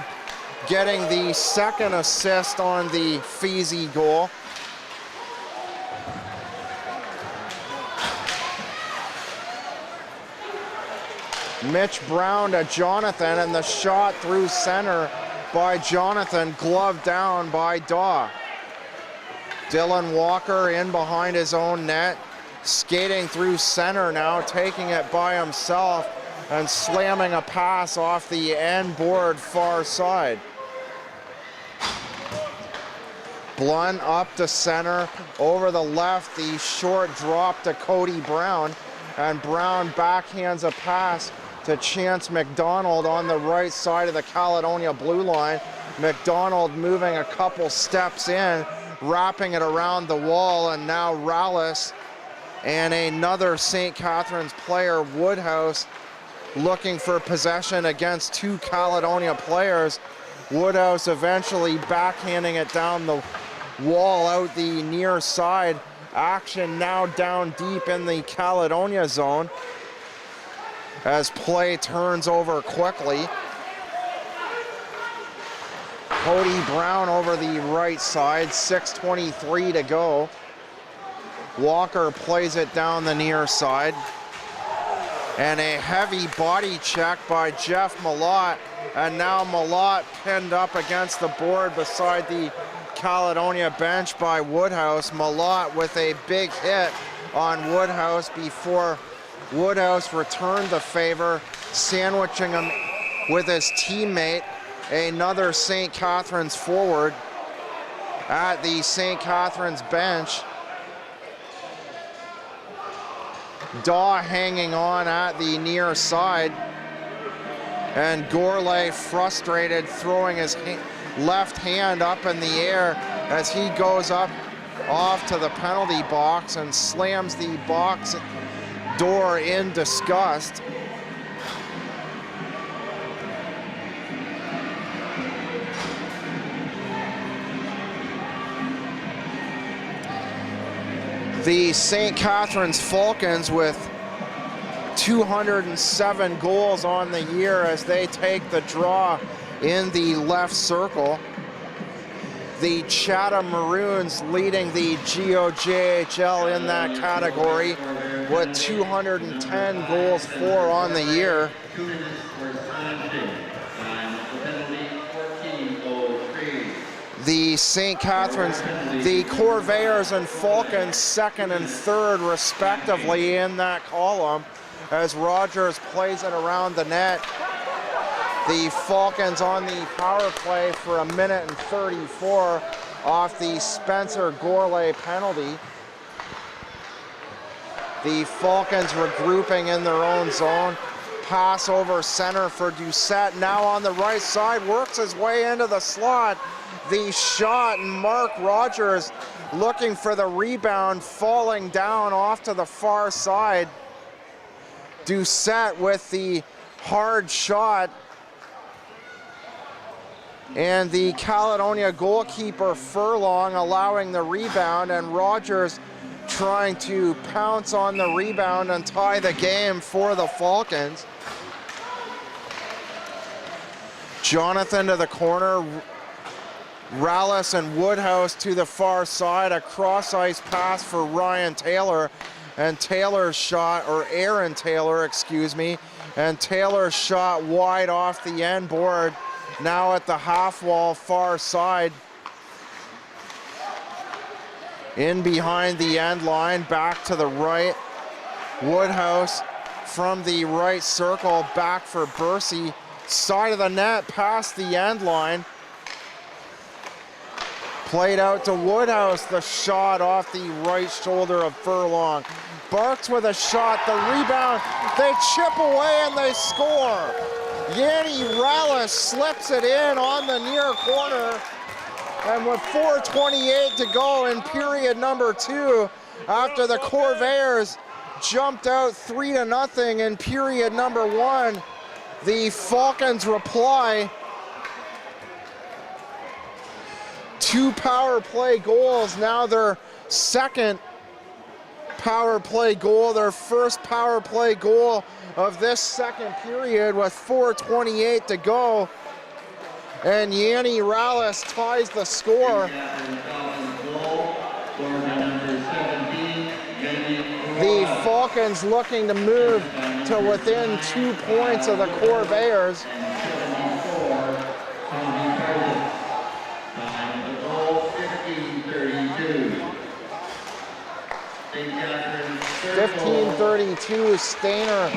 getting the second assist on the Feasy goal. Mitch Brown to Jonathan, and the shot through center by Jonathan, gloved down by Daw. Dylan Walker in behind his own net, skating through center now, taking it by himself and slamming a pass off the end board far side. Blunt up to center, over the left, the short drop to Cody Brown, and Brown backhands a pass to Chance McDonald on the right side of the Caledonia blue line. McDonald moving a couple steps in, wrapping it around the wall, and now Rallis and another St. Catharines player, Woodhouse, looking for possession against 2 Caledonia players. Woodhouse eventually backhanding it down the wall out the near side. Action now down deep in the Caledonia zone as play turns over quickly. Cody Brown over the right side, 6:23 to go. Walker plays it down the near side. And a heavy body check by Jeff Malott. And now Malott pinned up against the board beside the Caledonia bench by Woodhouse. Malott with a big hit on Woodhouse before Woodhouse returned the favor, sandwiching him with his teammate, another St. Catharines forward at the St. Catharines bench. Daw hanging on at the near side, and Gourlay frustrated, throwing his left hand up in the air as he goes up off to the penalty box and slams the box door in disgust. The St. Catharines Falcons with 207 goals on the year as they take the draw in the left circle. The Chatham Maroons leading the GOJHL in that category with 210 goals for on the year. The St. Catharines, the Corvairs and Falcons second and third respectively in that column as Rogers plays it around the net. The Falcons on the power play for 1:34 off the Spencer Gourlay penalty. The Falcons regrouping in their own zone. Pass over center for Doucette, now on the right side, works his way into the slot. The shot, and Mark Rogers looking for the rebound, falling down off to the far side. Doucette with the hard shot. And the Caledonia goalkeeper Furlong allowing the rebound, and Rogers trying to pounce on the rebound and tie the game for the Falcons. Jonathan to the corner. Rallis and Woodhouse to the far side, a cross-ice pass for Ryan Taylor, and Taylor's shot, or Aaron Taylor, excuse me, and Taylor's shot wide off the end board, now at the half wall far side. In behind the end line, back to the right. Woodhouse from the right circle, back for Bursey. Side of the net, past the end line. Played out to Woodhouse, the shot off the right shoulder of Furlong. Barks with a shot, the rebound, they chip away and they score. Yanni Rallis slips it in on the near corner. And with 4:28 to go in period number 2, after the Corvairs jumped out 3-0 in period number 1, the Falcons reply. 2 power play goals, now their second power play goal, their first power play goal of this second period with 4:28 to go. And Yanni Rallis ties the score. The Falcons looking to move to within 2 points of the Corvairs. 15:32, Stainer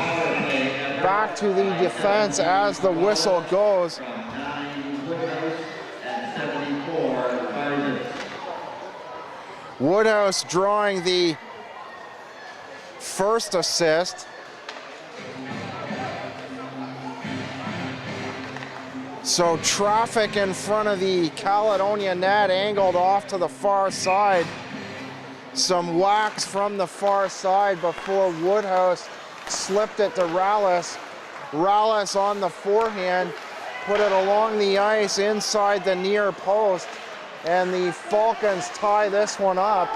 back to the defense as the whistle goes. Woodhouse drawing the first assist. So traffic in front of the Caledonia net, angled off to the far side. Some wax from the far side before Woodhouse slipped it to Rallis. Rallis on the forehand, put it along the ice inside the near post, and the Falcons tie this one up.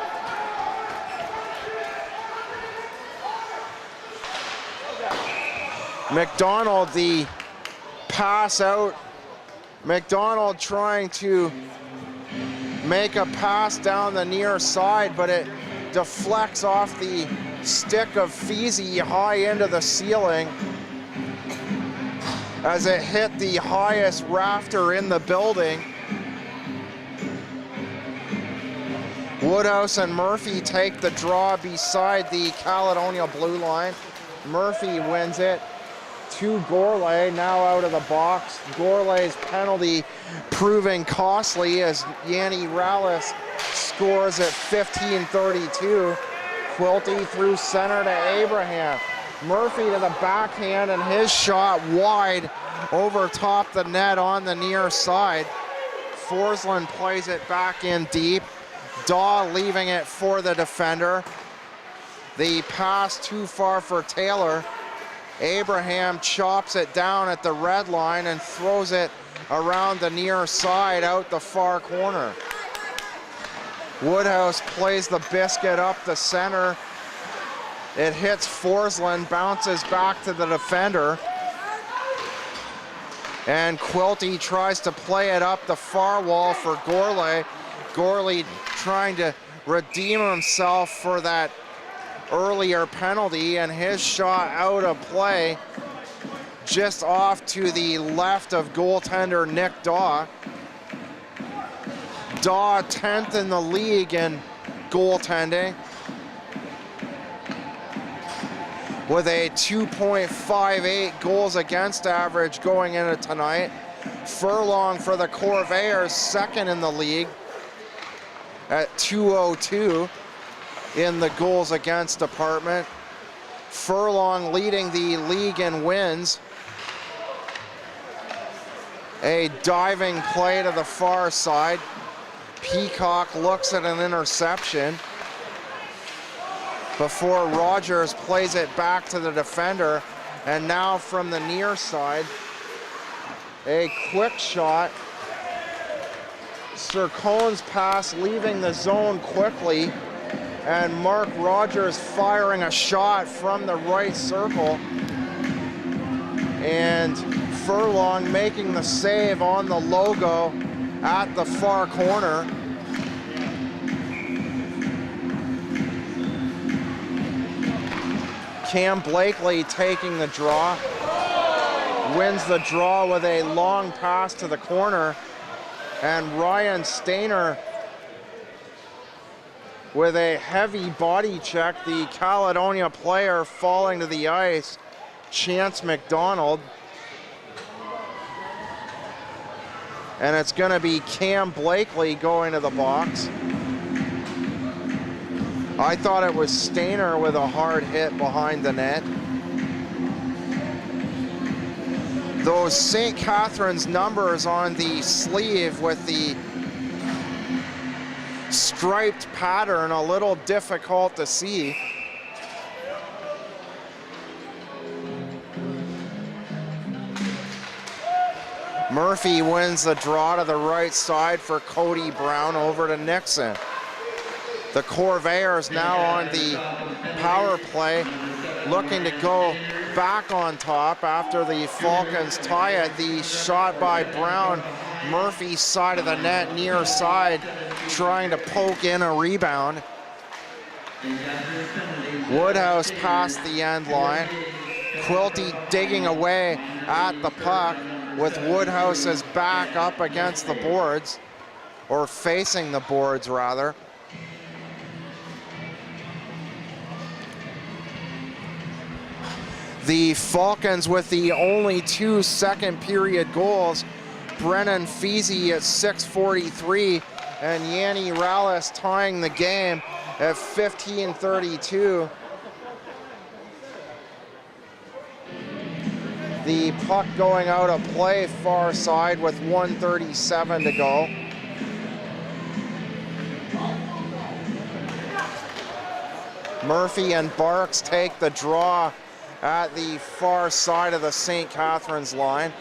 McDonald, the pass out. McDonald trying to make a pass down the near side, but it deflects off the stick of Feasy high into the ceiling as it hit the highest rafter in the building. Woodhouse and Murphy take the draw beside the Caledonia blue line. Murphy wins it to Gourlay, now out of the box. Gourlay's penalty proving costly as Yanni Rallis scores at 15:32. Quilty through center to Abraham. Murphy to the backhand, and his shot wide over top the net on the near side. Forsland plays it back in deep. Daw leaving it for the defender. The pass too far for Taylor. Abraham chops it down at the red line and throws it around the near side out the far corner. Woodhouse plays the biscuit up the center. It hits Forsland, bounces back to the defender. And Quilty tries to play it up the far wall for Gourlay. Gourlay trying to redeem himself for that earlier penalty, and his shot out of play just off to the left of goaltender Nick Daw. Daw 10th in the league in goaltending with a 2.58 goals against average going into tonight. Furlong for the Corvairs, second in the league at 202 in the goals against department. Furlong leading the league in wins. A diving play to the far side. Peacock looks at an interception before Rogers plays it back to the defender. And now from the near side, a quick shot. Sircone's pass leaving the zone quickly, and Mark Rogers firing a shot from the right circle, and Furlong making the save on the logo at the far corner. Cam Blakely taking the draw. Wins the draw with a long pass to the corner. And Ryan Stainer with a heavy body check. The Caledonia player falling to the ice, Chance McDonald. And it's going to be Cam Blakely going to the box. I thought it was Stainer with a hard hit behind the net. Those St. Catharines numbers on the sleeve with the striped pattern, a little difficult to see. Murphy wins the draw to the right side for Cody Brown over to Nixon. The Corvairs now on the power play, looking to go back on top after the Falcons tie it. The shot by Brown, Murphy side of the net, near side, trying to poke in a rebound. Woodhouse past the end line. Quilty digging away at the puck with Woodhouse's back up against the boards, or facing the boards rather. The Falcons with the only 2 second period goals. Brennan Feasy at 6:43 and Yanni Rallis tying the game at 15:32. The puck going out of play far side with 1:37 to go. Murphy and Barks take the draw at the far side of the St. Catharines line.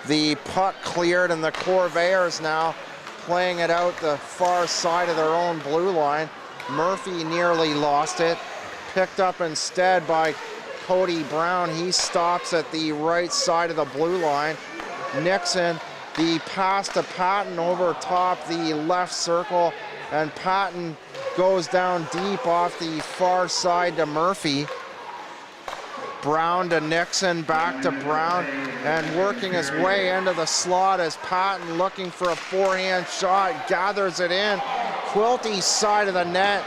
The puck cleared and the Corvairs now playing it out the far side of their own blue line. Murphy nearly lost it. Picked up instead by Cody Brown. He stops at the right side of the blue line. Nixon, the pass to Patton over top the left circle, and Patton goes down deep off the far side to Murphy. Brown to Nixon, back to Brown, and working his way into the slot as Patton looking for a forehand shot, gathers it in. Quilty side of the net.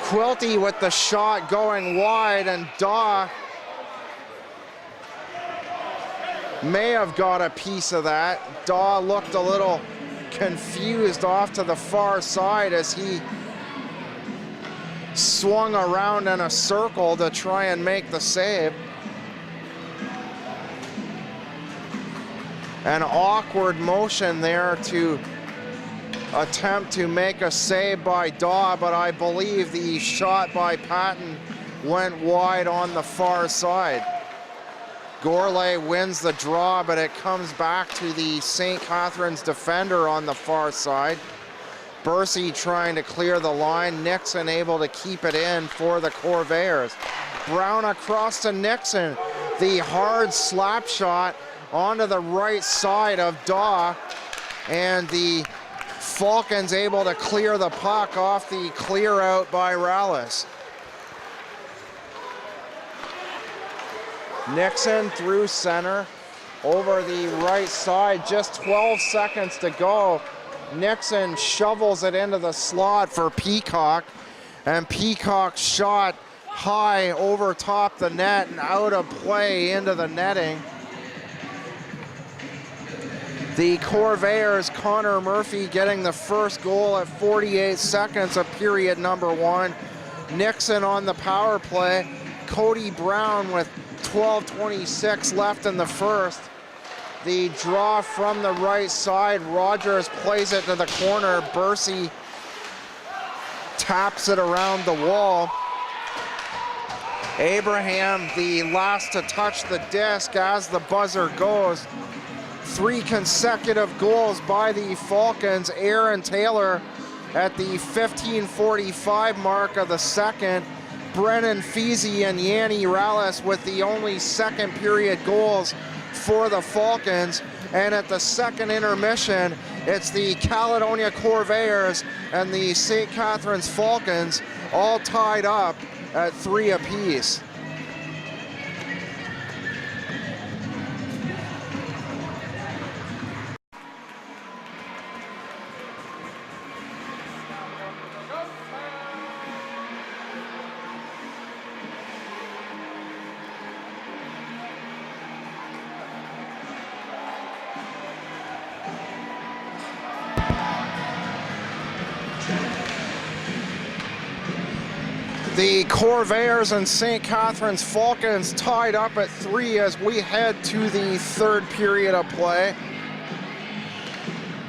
Quilty with the shot going wide, and Daw may have got a piece of that. Daw looked a little confused off to the far side as he swung around in a circle to try and make the save. An awkward motion there to attempt to make a save by Daw, but I believe the shot by Patton went wide on the far side. Gourlay wins the draw, but it comes back to the St. Catharines defender on the far side. Bursey trying to clear the line. Nixon able to keep it in for the Corvairs. Brown across to Nixon. The hard slap shot onto the right side of Daw, and the Falcons able to clear the puck off the clear out by Rallis. Nixon through center, over the right side, just 12 seconds to go. Nixon shovels it into the slot for Peacock, and Peacock's shot high over top the net and out of play into the netting. The Corvairs, Connor Murphy getting the first goal at 48 seconds of period number 1. Nixon on the power play. Cody Brown with 12:26 left in the first. The draw from the right side. Rogers plays it to the corner. Bursey taps it around the wall. Abraham, the last to touch the disc as the buzzer goes. 3 consecutive goals by the Falcons. Aaron Taylor at the 15:45 mark of the second. Brennan Feasy and Yanni Rallis with the only second period goals for the Falcons. And at the second intermission, it's the Caledonia Corvairs and the St. Catharines Falcons all tied up at 3 apiece. The Corvairs and St. Catharines Falcons tied up at 3 as we head to the third period of play.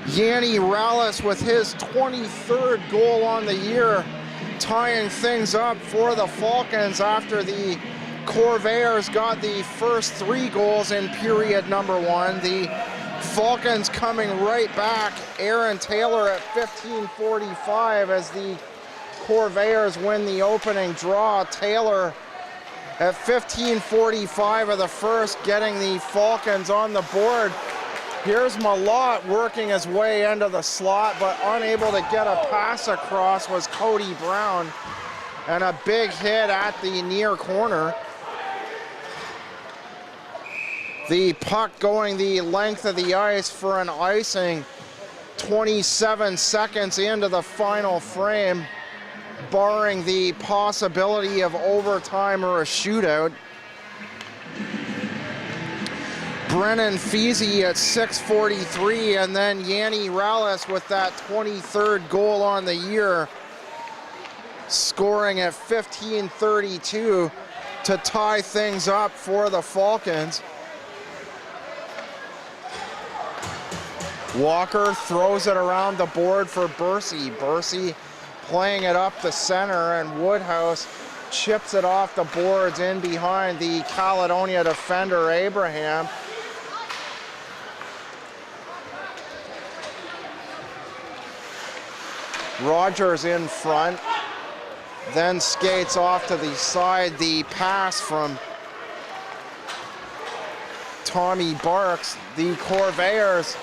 Yanni Rallis with his 23rd goal on the year, tying things up for the Falcons after the Corvairs got the first 3 goals in period number 1. The Falcons coming right back. Aaron Taylor at 15:45 as the Corvairs win the opening draw. Taylor at 15:45 of the first, getting the Falcons on the board. Here's Malott working his way into the slot, but unable to get a pass across was Cody Brown, and a big hit at the near corner. The puck going the length of the ice for an icing 27 seconds into the final frame, barring the possibility of overtime or a shootout. Brennan Feasy at 6:43, and then Yanni Rallis with that 23rd goal on the year, scoring at 15:32 to tie things up for the Falcons. Walker throws it around the board for Bursey. Bursey playing it up the center, and Woodhouse chips it off the boards in behind the Caledonia defender Abraham. Rogers in front, then skates off to the side. The pass from Tommy Barks. The Corvairs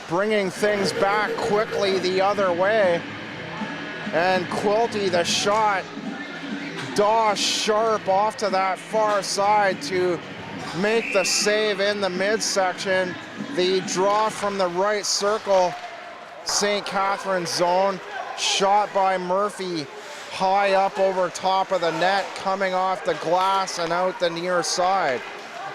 bringing things back quickly the other way. And Quilty, the shot, Daw sharp off to that far side to make the save in the midsection. The draw from the right circle, St. Catharines zone, shot by Murphy, high up over top of the net, coming off the glass and out the near side.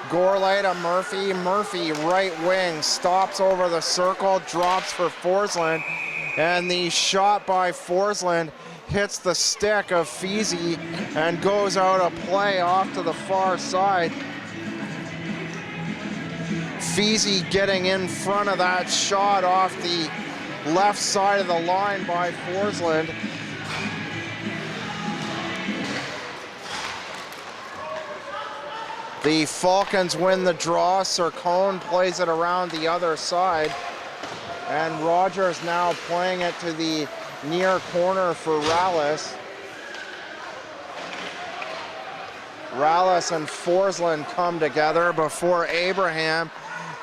Gourlay to Murphy. Murphy, right wing, stops over the circle, drops for Forsland, and the shot by Forsland hits the stick of Feasy and goes out of play off to the far side. Feasy getting in front of that shot off the left side of the line by Forsland. The Falcons win the draw. Sircone plays it around the other side. And Rogers now playing it to the near corner for Rallis. Rallis and Forsland come together before Abraham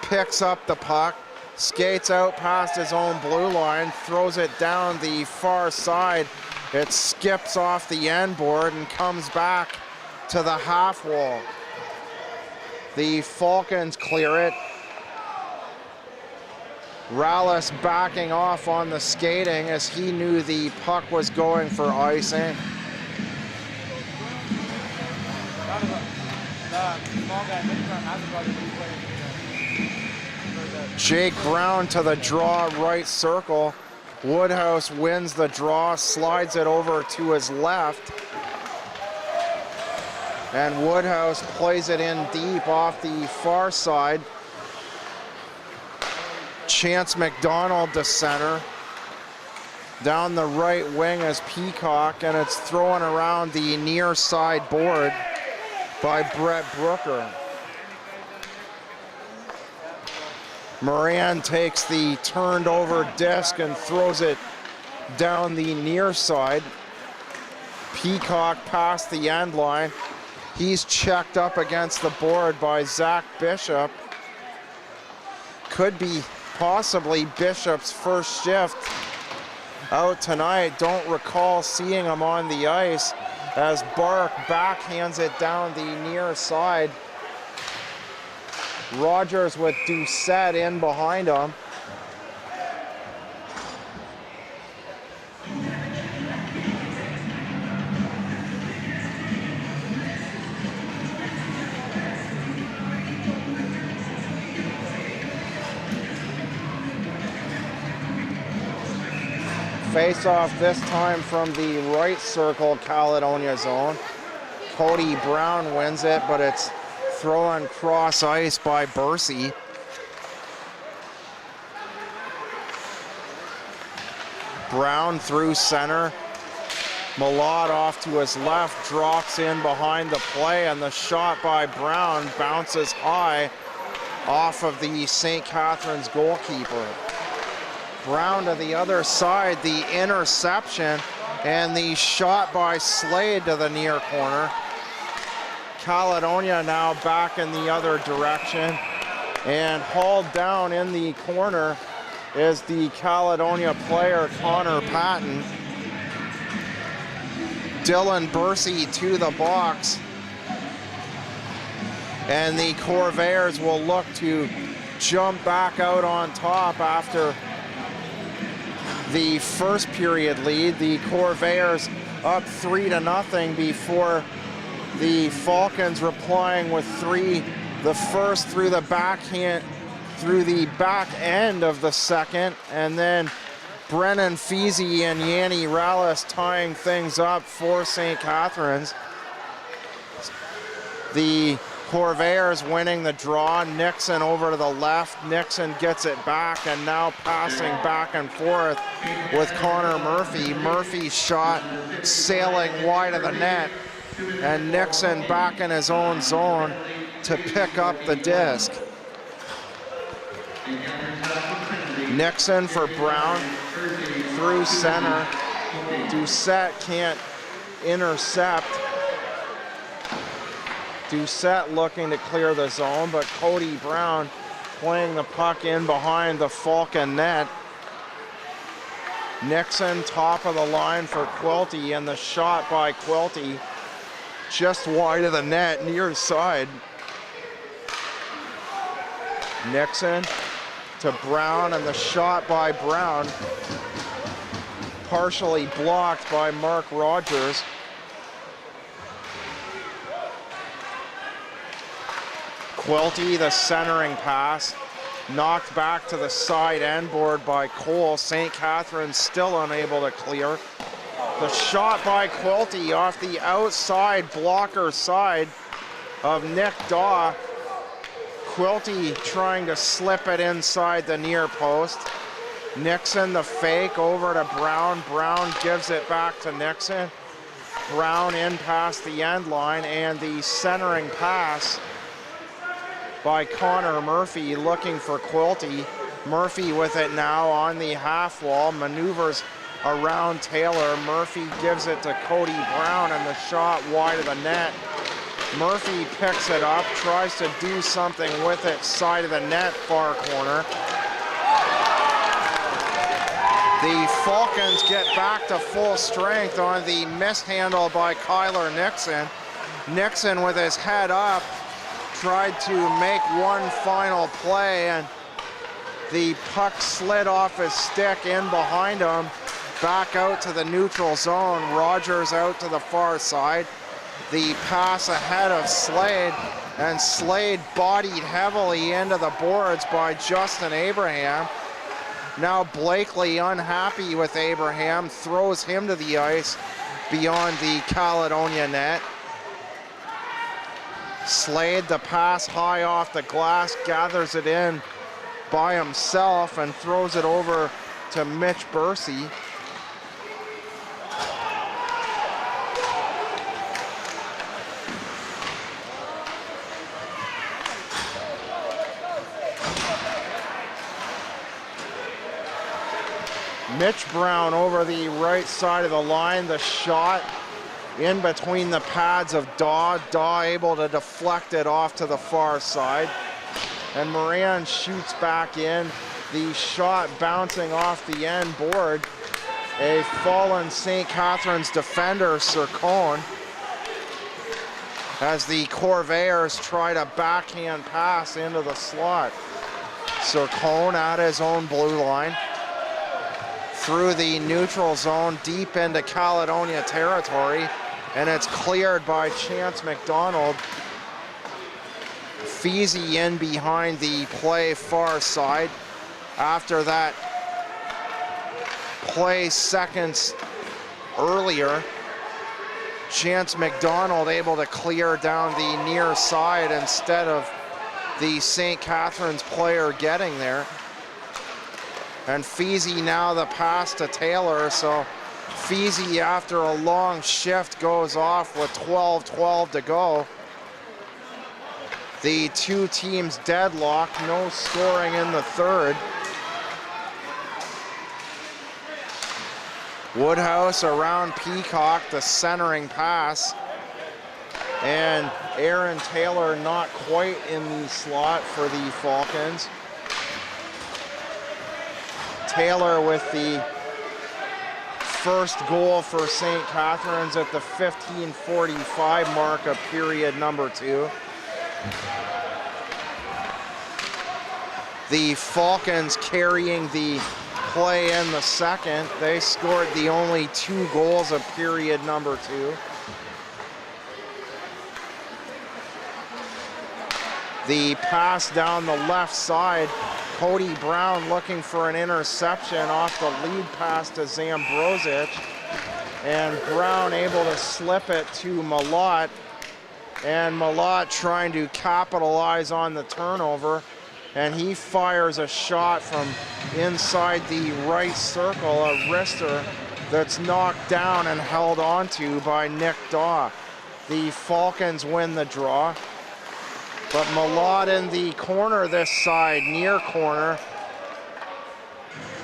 picks up the puck, skates out past his own blue line, throws it down the far side. It skips off the end board and comes back to the half wall. The Falcons clear it. Rallis backing off on the skating as he knew the puck was going for icing. Jake Brown to the draw, right circle. Woodhouse wins the draw, slides it over to his left. And Woodhouse plays it in deep off the far side. Chance McDonald to center. Down the right wing is Peacock, and it's thrown around the near side board by Brett Brooker. Moran takes the turned over disc and throws it down the near side. Peacock past the end line. He's checked up against the board by Zach Bishop. could be possibly Bishop's first shift out tonight. Don't recall seeing him on the ice as Bark backhands it down the near side. Rogers with Doucette in behind him. Face off this time from the right circle Caledonia zone. Cody Brown wins it, but it's thrown cross ice by Bursey. Brown through center. Malott off to his left, drops in behind the play, and the shot by Brown bounces high off of the St. Catharines goalkeeper. Brown to the other side, the interception, and the shot by Slade to the near corner. Caledonia now back in the other direction, and hauled down in the corner is the Caledonia player Connor Patton. Dylan Bursey to the box, and the Corvairs will look to jump back out on top after the first period lead. The Corvairs up 3-0 before the Falcons replying with 3. The first through the backhand, through the back end of the second, and then Brennan Feasy and Yanni Rallis tying things up for St. Catharines. The Corvairs winning the draw. Nixon over to the left. Nixon gets it back, and now passing back and forth with Connor Murphy. Murphy's shot sailing wide of the net, and Nixon back in his own zone to pick up the disc. Nixon for Brown through center. Doucette can't intercept. Doucette looking to clear the zone, but Cody Brown playing the puck in behind the Falcon net. Nixon top of the line for Quilty, and the shot by Quilty just wide of the net, near side. Nixon to Brown, and the shot by Brown partially blocked by Mark Rogers. Quilty, the centering pass, knocked back to the side end board by Cole. St. Catharines still unable to clear. The shot by Quilty off the outside blocker side of Nick Daw. Quilty trying to slip it inside the near post. Nixon the fake over to Brown. Brown gives it back to Nixon. Brown in past the end line, and the centering pass by Connor Murphy looking for Quilty. Murphy with it now on the half wall, maneuvers around Taylor. Murphy gives it to Cody Brown, and the shot wide of the net. Murphy picks it up, tries to do something with it, side of the net, far corner. The Falcons get back to full strength on the mishandle by Kyler Nixon. Nixon with his head up tried to make one final play, and the puck slid off his stick in behind him, back out to the neutral zone. Rogers out to the far side. The pass ahead of Slade, and Slade bodied heavily into the boards by Justin Abraham. Now Blakely, unhappy with Abraham, throws him to the ice beyond the Caledonia net. Slade, the pass high off the glass, gathers it in by himself and throws it over to Mitch Bursey. Mitch Brown over the right side of the line. The shot in between the pads of Daw. Daw able to deflect it off to the far side. and Moran shoots back in. The shot bouncing off the end board. A fallen St. Catharines defender, Sircone, as the Corvairs try to backhand pass into the slot. Sircone at his own blue line, through the neutral zone, deep into Caledonia territory, and it's cleared by Chance McDonald. Feezy in behind the play far side. After that play seconds earlier, Chance McDonald able to clear down the near side instead of the St. Catharines player getting there. And Feezy now the pass to Taylor, so Feezy after a long shift goes off with 12:12 to go. The two teams deadlock, no scoring in the third. Woodhouse around Peacock, the centering pass. And Aaron Taylor not quite in the slot for the Falcons. Taylor with the first goal for St. Catharines at the 15:45 mark of period number 2. The Falcons carrying the play in the second. They scored the only 2 goals of period number 2. The pass down the left side, Cody Brown looking for an interception off the lead pass to Zambrosic, and Brown able to slip it to Malott, and Malott trying to capitalize on the turnover, and he fires a shot from inside the right circle, a wrister that's knocked down and held onto by Nick Daw. The Falcons win the draw, but Malott in the corner this side, near corner.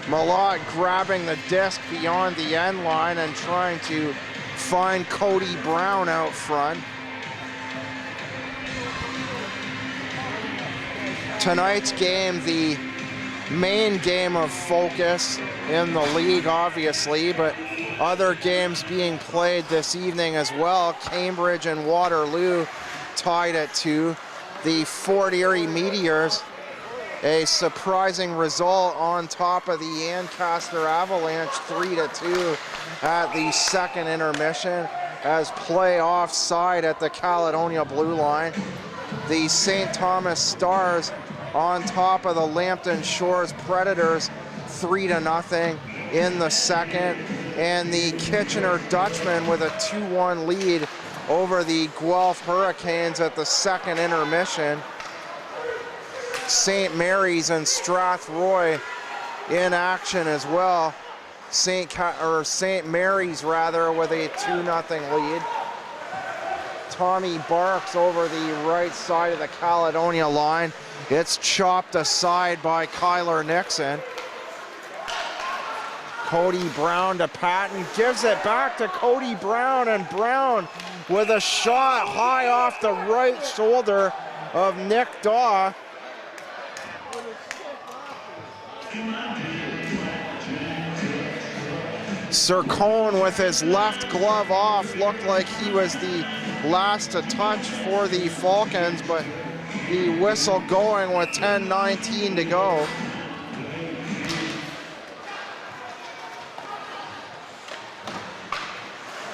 Malott grabbing the disc beyond the end line and trying to find Cody Brown out front. Tonight's game, the main game of focus in the league, obviously, but other games being played this evening as well. Cambridge and Waterloo tied at 2. The Fort Erie Meteors, a surprising result on top of the Ancaster Avalanche, 3-2 at the second intermission, as play offside at the Caledonia blue line. The St. Thomas Stars on top of the Lambton Shores Predators, 3-0 in the second, and the Kitchener Dutchmen with a 2-1 lead over the Guelph Hurricanes at the second intermission. St. Mary's and Strathroy in action as well. St. Mary's rather with a 2-0 lead. Tommy Barks over the right side of the Caledonia line. It's chopped aside by Kyler Nixon. Cody Brown to Patton, gives it back to Cody Brown, and Brown with a shot high off the right shoulder of Nick Daw. Sircone with his left glove off, looked like he was the last to touch for the Falcons, but the whistle going with 10:19 to go.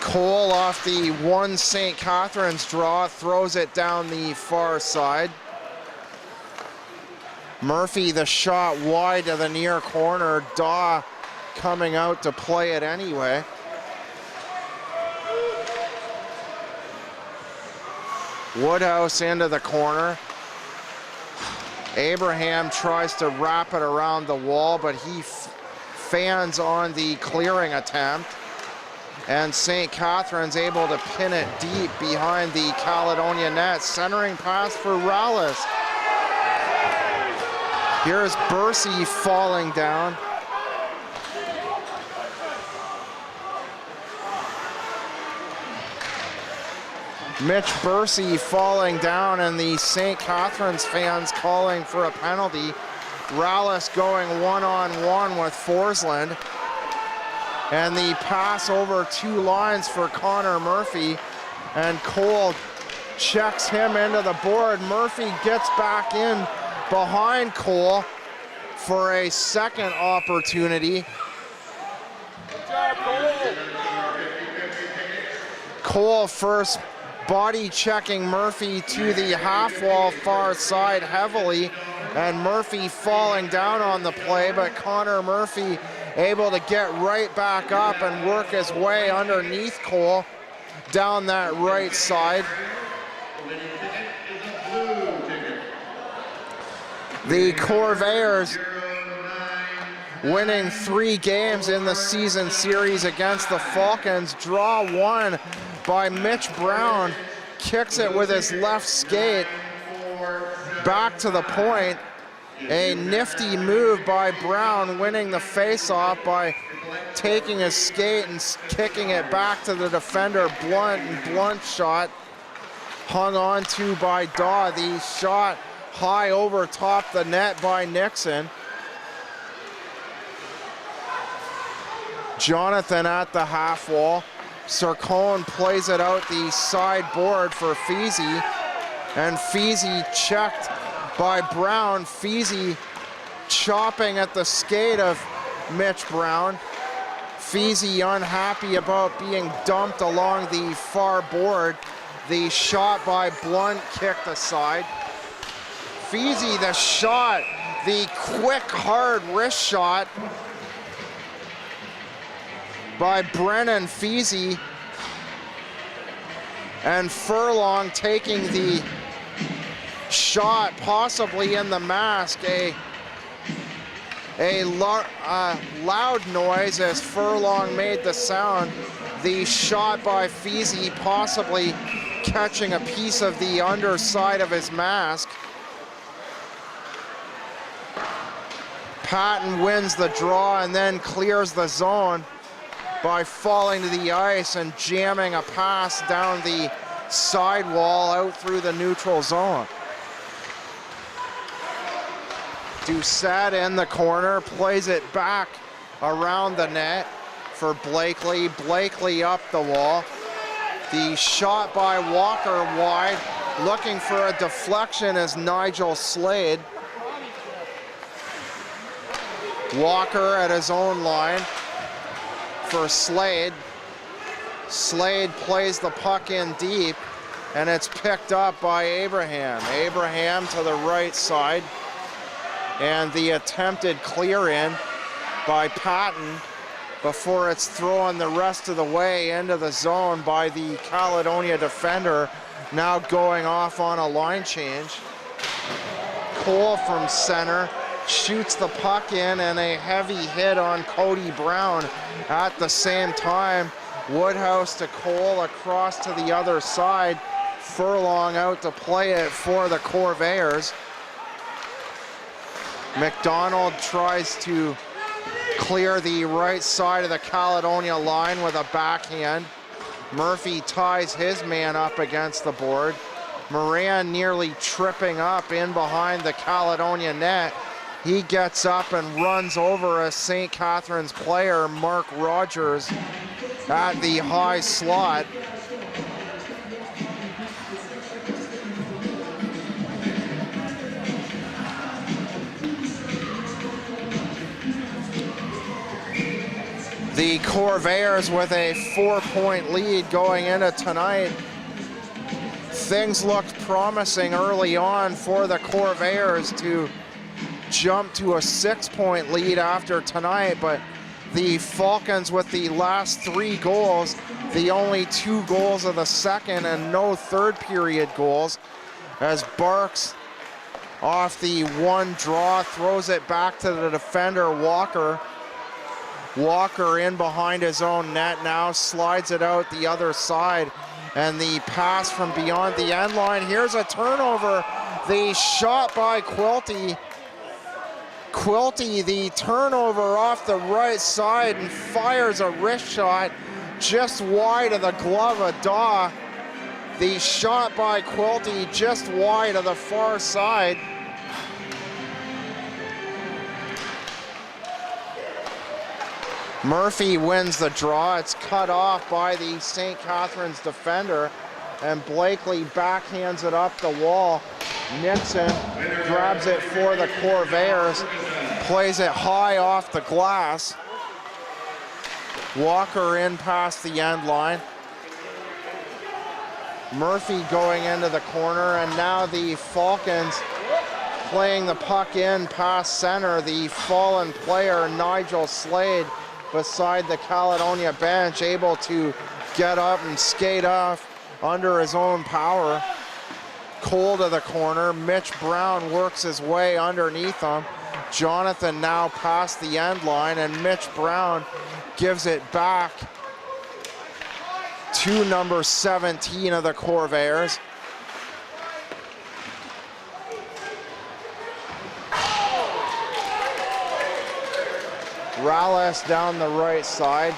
Cole off the one St. Catharines draw, throws it down the far side. Murphy the shot wide to the near corner. Daw coming out to play it anyway. Woodhouse into the corner. Abraham tries to wrap it around the wall, but he fans on the clearing attempt. And St. Catharines able to pin it deep behind the Caledonia net. Centering pass for Rallis. Here's Bursey falling down. Mitch Bursey falling down, and the St. Catharines fans calling for a penalty. Rallis going one-on-one with Forsland. And the pass over 2 lines for Connor Murphy. And Cole checks him into the board. Murphy gets back in behind Cole for a second opportunity. Cole first body checking Murphy to the half wall far side heavily, and Murphy falling down on the play, but Connor Murphy able to get right back up and work his way underneath Cole down that right side. The Corvairs winning 3 games in the season series against the Falcons. Draw 1 by Mitch Brown. Kicks it with his left skate back to the point. A nifty move by Brown, winning the face-off by taking his skate and kicking it back to the defender, Blunt, and Blunt shot hung on to by Daw. The shot high over top the net by Nixon. Jonathan at the half wall. Sarcone plays it out the sideboard for Feezy, and Feezy checked by Brown. Feezy chopping at the skate of Mitch Brown. Feezy unhappy about being dumped along the far board. The shot by Blunt kicked aside. Feezy the shot, the quick hard wrist shot by Brennan Feezy, and Furlong taking the shot possibly in the mask. A loud noise as Furlong made the sound. The shot by Feezy possibly catching a piece of the underside of his mask. Patton wins the draw and then clears the zone by falling to the ice and jamming a pass down the sidewall out through the neutral zone. Doucette in the corner, plays it back around the net for Blakely. Blakely up the wall. The shot by Walker wide, looking for a deflection as Nigel Slade. Walker at his own line for Slade. Slade plays the puck in deep, and it's picked up by Abraham. Abraham to the right side, and the attempted clear in by Patton before it's thrown the rest of the way into the zone by the Caledonia defender, now going off on a line change. Cole from center shoots the puck in, and a heavy hit on Cody Brown at the same time. Woodhouse to Cole across to the other side. Furlong out to play it for the Corvairs. McDonald tries to clear the right side of the Caledonia line with a backhand. Murphy ties his man up against the board. Moran nearly tripping up in behind the Caledonia net. He gets up and runs over a St. Catharines player, Mark Rogers, at the high slot. The Corvairs with a 4-point lead going into tonight. Things looked promising early on for the Corvairs to jump to a 6-point lead after tonight, but the Falcons with the last 3 goals, the only 2 goals of the second and no third period goals, as Barks off the one draw throws it back to the defender Walker. Walker in behind his own net now, slides it out the other side, and the pass from beyond the end line. Here's a turnover. The shot by Quilty. Quilty, the turnover off the right side, and fires a wrist shot just wide of the glove of Daw. The shot by Quilty just wide of the far side. Murphy wins the draw. It's cut off by the St. Catharines defender, and Blakely backhands it up the wall. Nixon grabs it for the Corvairs, plays it high off the glass. Walker in past the end line. Murphy going into the corner, and now the Falcons playing the puck in past center. The fallen player, Nigel Slade, beside the Caledonia bench, able to get up and skate off under his own power. Cole to the corner. Mitch Brown works his way underneath him. Jonathan now past the end line, and Mitch Brown gives it back to number 17 of the Corvairs. Rallis down the right side,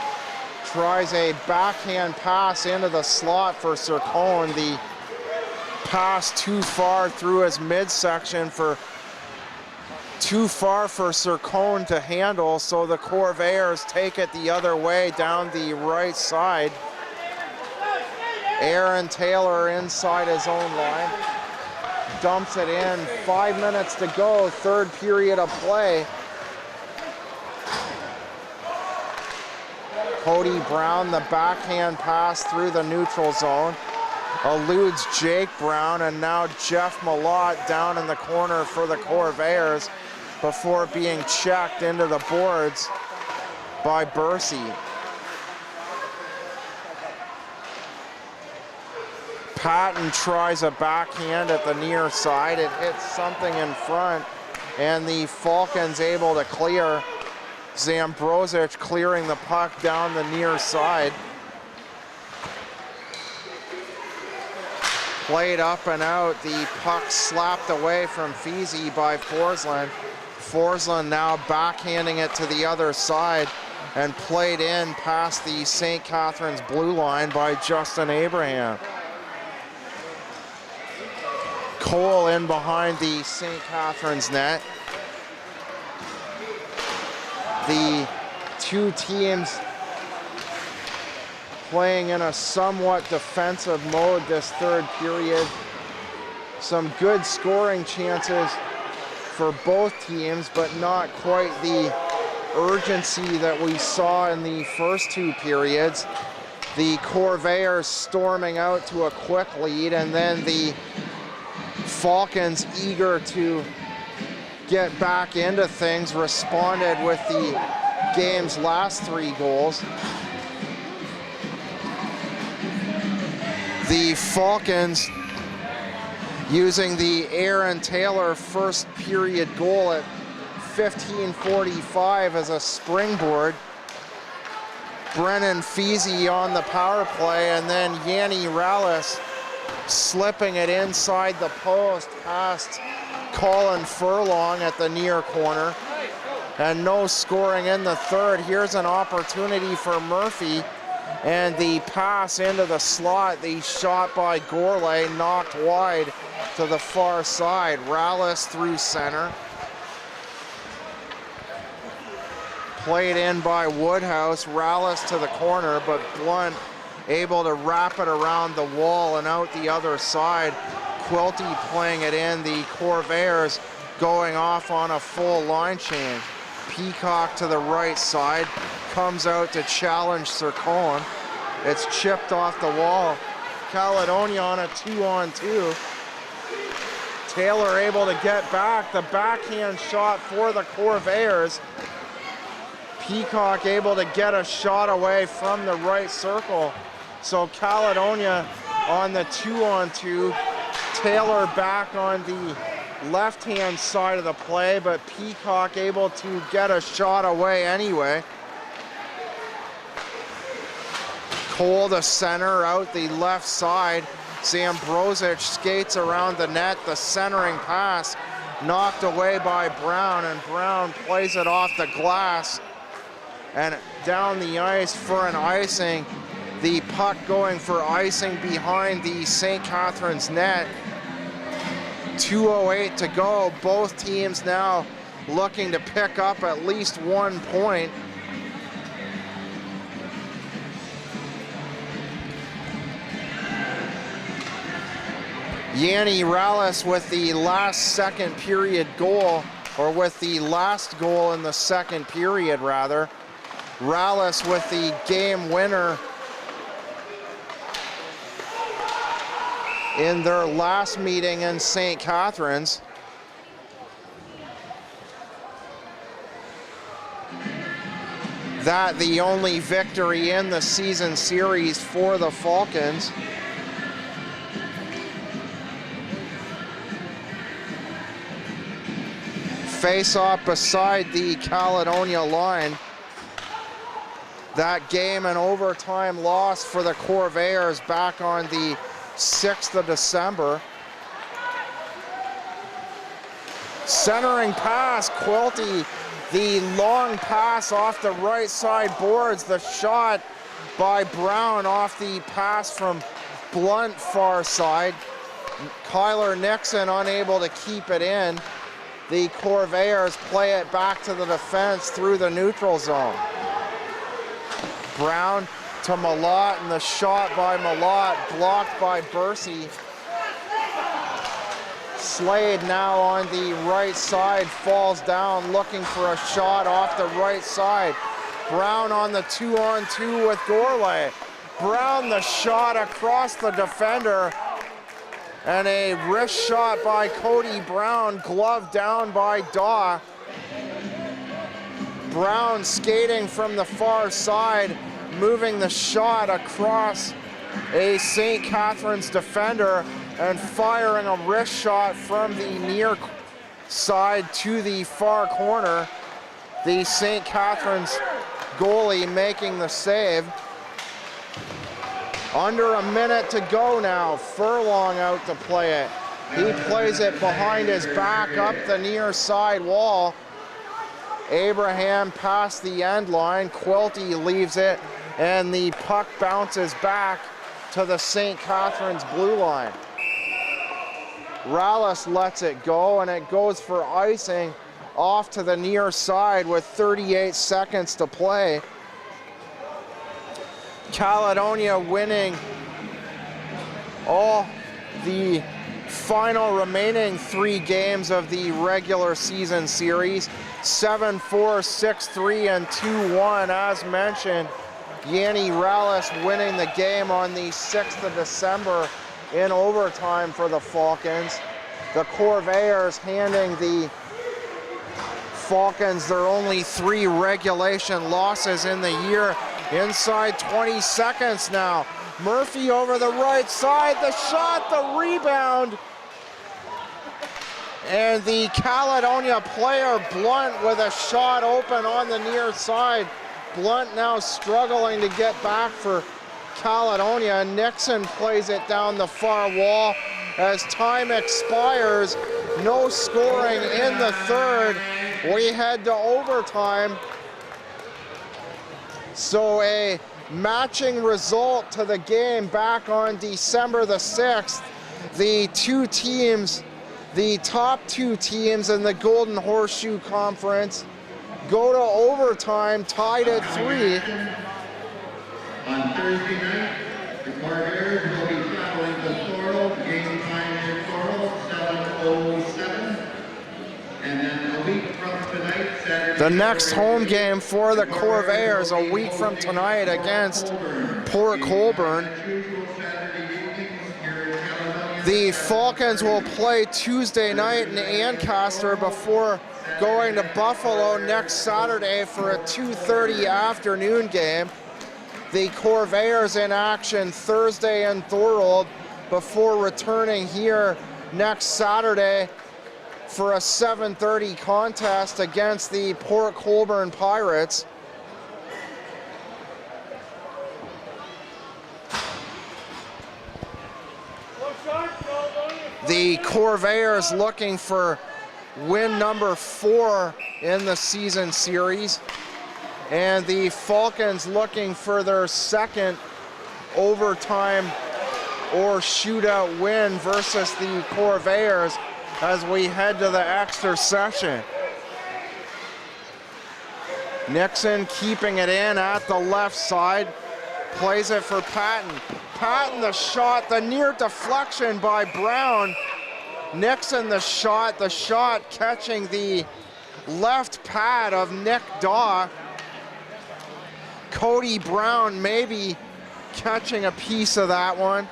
tries a backhand pass into the slot for Sircone. The pass too far through his midsection, too far for Sircone to handle, so the Corvairs take it the other way down the right side. Aaron Taylor inside his own line, dumps it in. 5 minutes to go, third period of play. Cody Brown, the backhand pass through the neutral zone, eludes Jake Brown, and now Jeff Malott down in the corner for the Corvairs before being checked into the boards by Bursey. Patton tries a backhand at the near side. It hits something in front, and the Falcons able to clear. Zambrosic clearing the puck down the near side. Played up and out. The puck slapped away from Feasy by Forsland. Forsland now backhanding it to the other side and played in past the St. Catharines blue line by Justin Abraham. Cole in behind the St. Catharines net. The two teams playing in a somewhat defensive mode this third period. Some good scoring chances for both teams, but not quite the urgency that we saw in the first two periods. The Corvairs storming out to a quick lead, and then the Falcons, eager to get back into things, responded with the game's last 3 goals. The Falcons using the Aaron Taylor first period goal at 15:45 as a springboard. Brennan Feasy on the power play, and then Yanni Rallis slipping it inside the post past Colin Furlong at the near corner. And no scoring in the third. Here's an opportunity for Murphy, and the pass into the slot. The shot by Gourlay knocked wide to the far side. Rallis through center. Played in by Woodhouse. Rallis to the corner, but Blunt able to wrap it around the wall and out the other side. Quilty playing it in. The Corvairs going off on a full line change. Peacock to the right side, comes out to challenge Sircone. It's chipped off the wall. Caledonia on a 2-on-2. Taylor able to get back. The backhand shot for the Corvairs. Peacock able to get a shot away from the right circle. So Caledonia on the 2-on-2. Taylor back on the left-hand side of the play, but Peacock able to get a shot away anyway. Cole to center, out the left side. Zambrosic skates around the net. The centering pass knocked away by Brown, and Brown plays it off the glass and down the ice for an icing The puck going for icing behind the St. Catharines net. 2:08 to go. Both teams now looking to pick up at least 1 point. Yanni Rallis with the last second period goal, or with the last goal in the second period rather. Rallis with the game winner in their last meeting in St. Catharines. That the only victory in the season series for the Falcons. Face-off beside the Caledonia line. That game and overtime loss for the Corvairs back on the 6th of December. Centering pass, Quilty, the long pass off the right side boards. The shot by Brown off the pass from Blunt far side. Kyler Nixon unable to keep it in. The Corvairs play it back to the defense through the neutral zone. Brown to Malott, and the shot by Malott blocked by Bursey. Slade now on the right side, falls down looking for a shot off the right side. Brown on the 2-on-2 with Gourlay. Brown the shot across the defender, and a wrist shot by Cody Brown, gloved down by Daw. Brown skating from the far side, moving the shot across a St. Catharines defender and firing a wrist shot from the near side to the far corner. The St. Catharines goalie making the save. Under a minute to go now. Furlong out to play it. He plays it behind his back up the near side wall. Abraham past the end line. Quilty leaves it, and the puck bounces back to the St. Catharines blue line. Rallis lets it go, and it goes for icing off to the near side with 38 seconds to play. Caledonia winning all the final remaining 3 games of the regular season series. 7-4, 6-3, and 2-1. As mentioned, Yanni Rallis winning the game on the 6th of December in overtime for the Falcons. The Corvairs handing the Falcons their only 3 regulation losses in the year. Inside 20 seconds now. Murphy over the right side, the shot, the rebound. And the Caledonia player, Blunt, with a shot open on the near side. Blunt now struggling to get back for Caledonia. Nixon plays it down the far wall as time expires. No scoring in the third. We head to overtime. So a matching result to the game back on December the 6th. The 2 teams, the top 2 teams in the Golden Horseshoe Conference, go to overtime tied at 3. On Thursday night, the Corvairs will be traveling to Sorrel. Game time in Sorrel, 7:07. And then a week from tonight, Saturday. The next home game for the Corvairs a week from tonight against Port Colborne. The Falcons will play Tuesday night in Ancaster before going to Buffalo next Saturday for a 2:30 afternoon game. The Corvairs in action Thursday in Thorold before returning here next Saturday for a 7:30 contest against the Port Colborne Pirates. The Corvairs looking for win number 4 in the season series, and the Falcons looking for their second overtime or shootout win versus the Corvairs as we head to the extra session. Nixon keeping it in at the left side, plays it for Patton. Patton the shot, the near deflection by Brown. Nixon the shot catching the left pad of Nick Daw. Cody Brown maybe catching a piece of that one.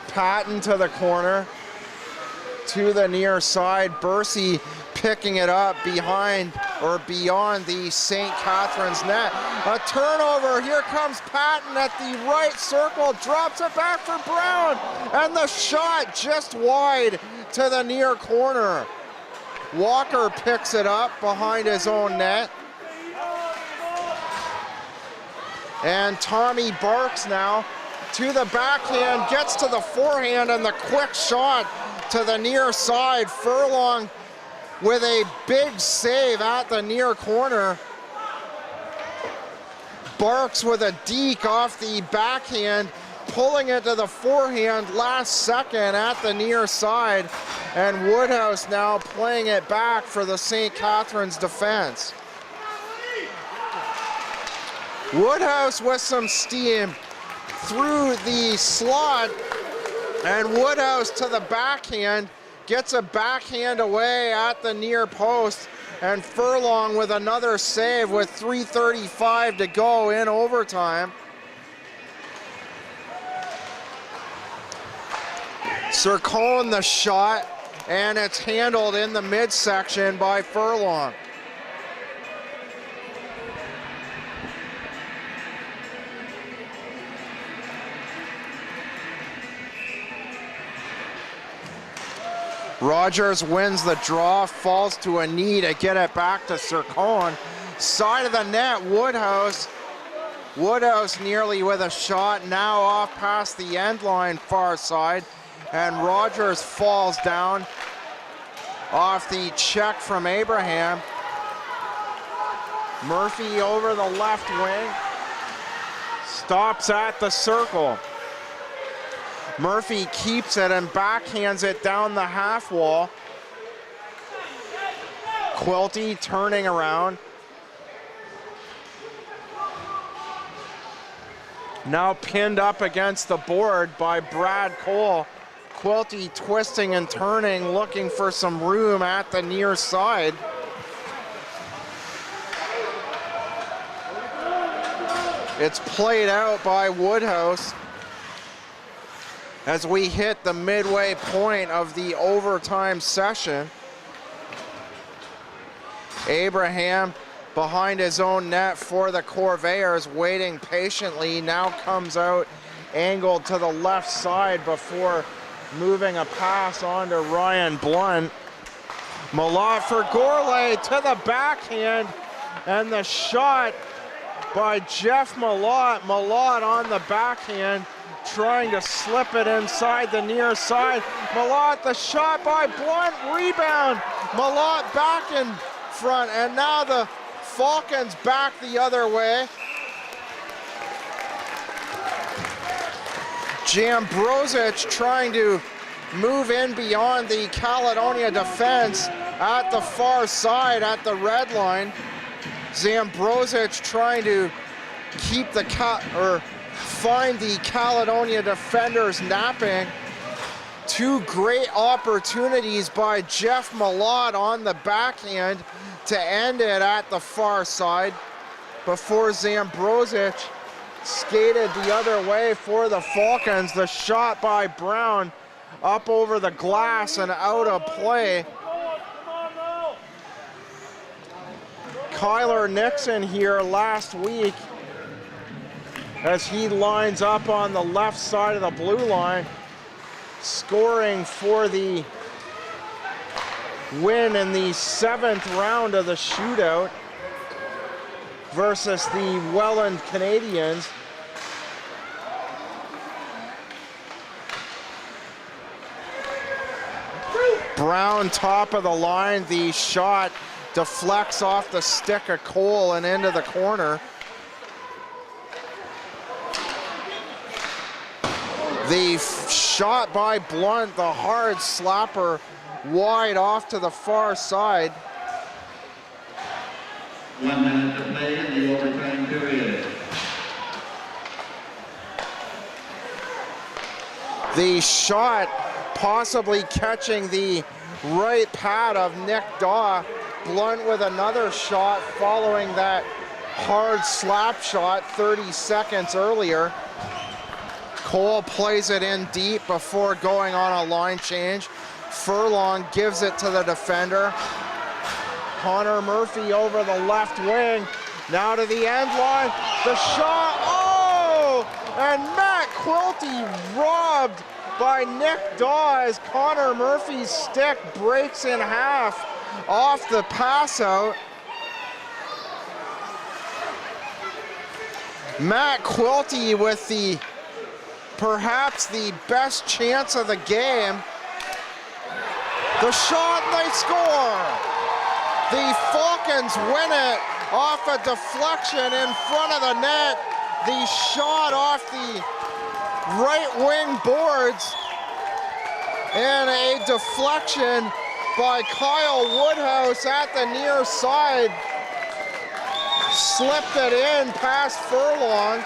Patton to the corner, to the near side. Bursey picking it up behind or beyond the St. Catharines net. A turnover, here comes Patton at the right circle, drops it back for Brown, and the shot just wide to the near corner. Walker picks it up behind his own net. And Tommy Barks now to the backhand, gets to the forehand, and the quick shot to the near side. Furlong with a big save at the near corner. Barks with a deke off the backhand, pulling it to the forehand last second at the near side. And Woodhouse now playing it back for the St. Catharines defense. Woodhouse with some steam through the slot, and Woodhouse to the backhand, gets a backhand away at the near post, and Furlong with another save with 3:35 to go in overtime. Sircone the shot, and it's handled in the midsection by Furlong. Rogers wins the draw, falls to a knee to get it back to Sircone. Side of the net, Woodhouse. Woodhouse nearly with a shot, now off past the end line far side. And Rogers falls down off the check from Abraham. Murphy over the left wing, stops at the circle. Murphy keeps it and backhands it down the half wall. Quilty turning around. Now pinned up against the board by Brad Cole. Quilty twisting and turning, looking for some room at the near side. It's played out by Woodhouse as we hit the midway point of the overtime session. Abraham behind his own net for the Corvairs, waiting patiently, now comes out angled to the left side before moving a pass on to Ryan Blunt. Malott for Gourlay to the backhand, and the shot by Jeff Malott. Malott on the backhand, trying to slip it inside the near side. Malott, the shot by Blunt, rebound. Malott back in front, and now the Falcons back the other way. Jambrosic trying to move in beyond the Caledonia defense at the far side at the red line. Zambrosic trying to keep the find the Caledonia defenders napping. Two great opportunities by Jeff Malott on the backhand to end it at the far side before Zambrosic skated the other way for the Falcons. The shot by Brown up over the glass and out of play. Kyler Nixon here last week as he lines up on the left side of the blue line, scoring for the win in the 7th round of the shootout versus the Welland Canadians. Brown top of the line. The shot deflects off the stick of Cole and into the corner. The shot by Blunt, the hard slapper, wide off to the far side. 1 minute to play in the overtime period. The shot possibly catching the right pad of Nick Daw. Blunt with another shot following that hard slap shot 30 seconds earlier. Cole plays it in deep before going on a line change. Furlong gives it to the defender. Connor Murphy over the left wing. Now to the end line. The shot, oh! And Matt Quilty robbed by Nick Daw as Connor Murphy's stick breaks in half off the pass out. Matt Quilty with perhaps the best chance of the game. The shot, and they score! The Falcons win it off a deflection in front of the net. The shot off the right wing boards and a deflection by Kyle Woodhouse at the near side. Slipped it in past Furlong.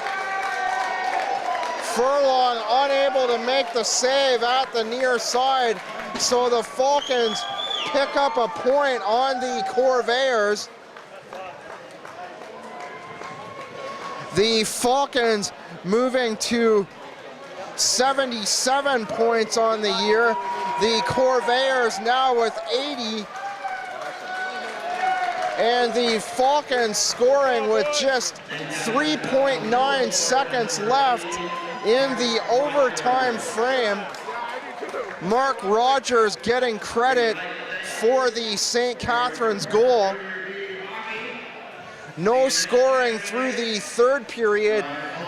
Furlong unable to make the save at the near side, so the Falcons pick up a point on the Corvairs. The Falcons moving to 77 points on the year. The Corvairs now with 80. And the Falcons scoring with just 3.9 seconds left in the overtime frame. Mark Rogers getting credit for the St. Catharines goal. No scoring through the third period.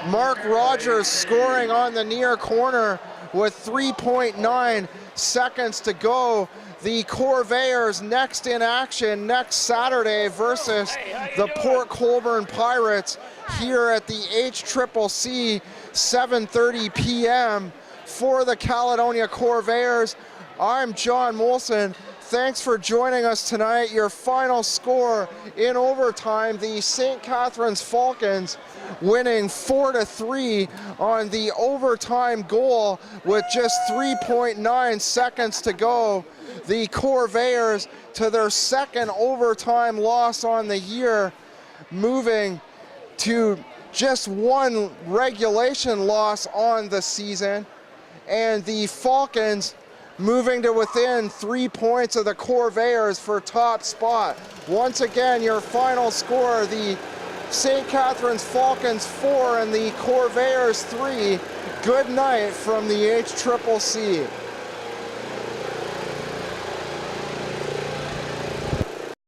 Mark Rogers scoring on the near corner with 3.9 seconds to go. The Corvairs next in action next Saturday versus the Port Colborne Pirates here at the HCCC, 7:30 p.m. for the Caledonia Corvairs. I'm John Molson. Thanks for joining us tonight. Your final score in overtime, the St. Catharines Falcons winning 4-3 on the overtime goal with just 3.9 seconds to go. The Corvairs to their second overtime loss on the year, moving to just one regulation loss on the season. And the Falcons moving to within 3 points of the Corvairs for top spot. Once again, your final score, the St. Catharines Falcons 4 and the Corvairs 3. Good night from the HCCC.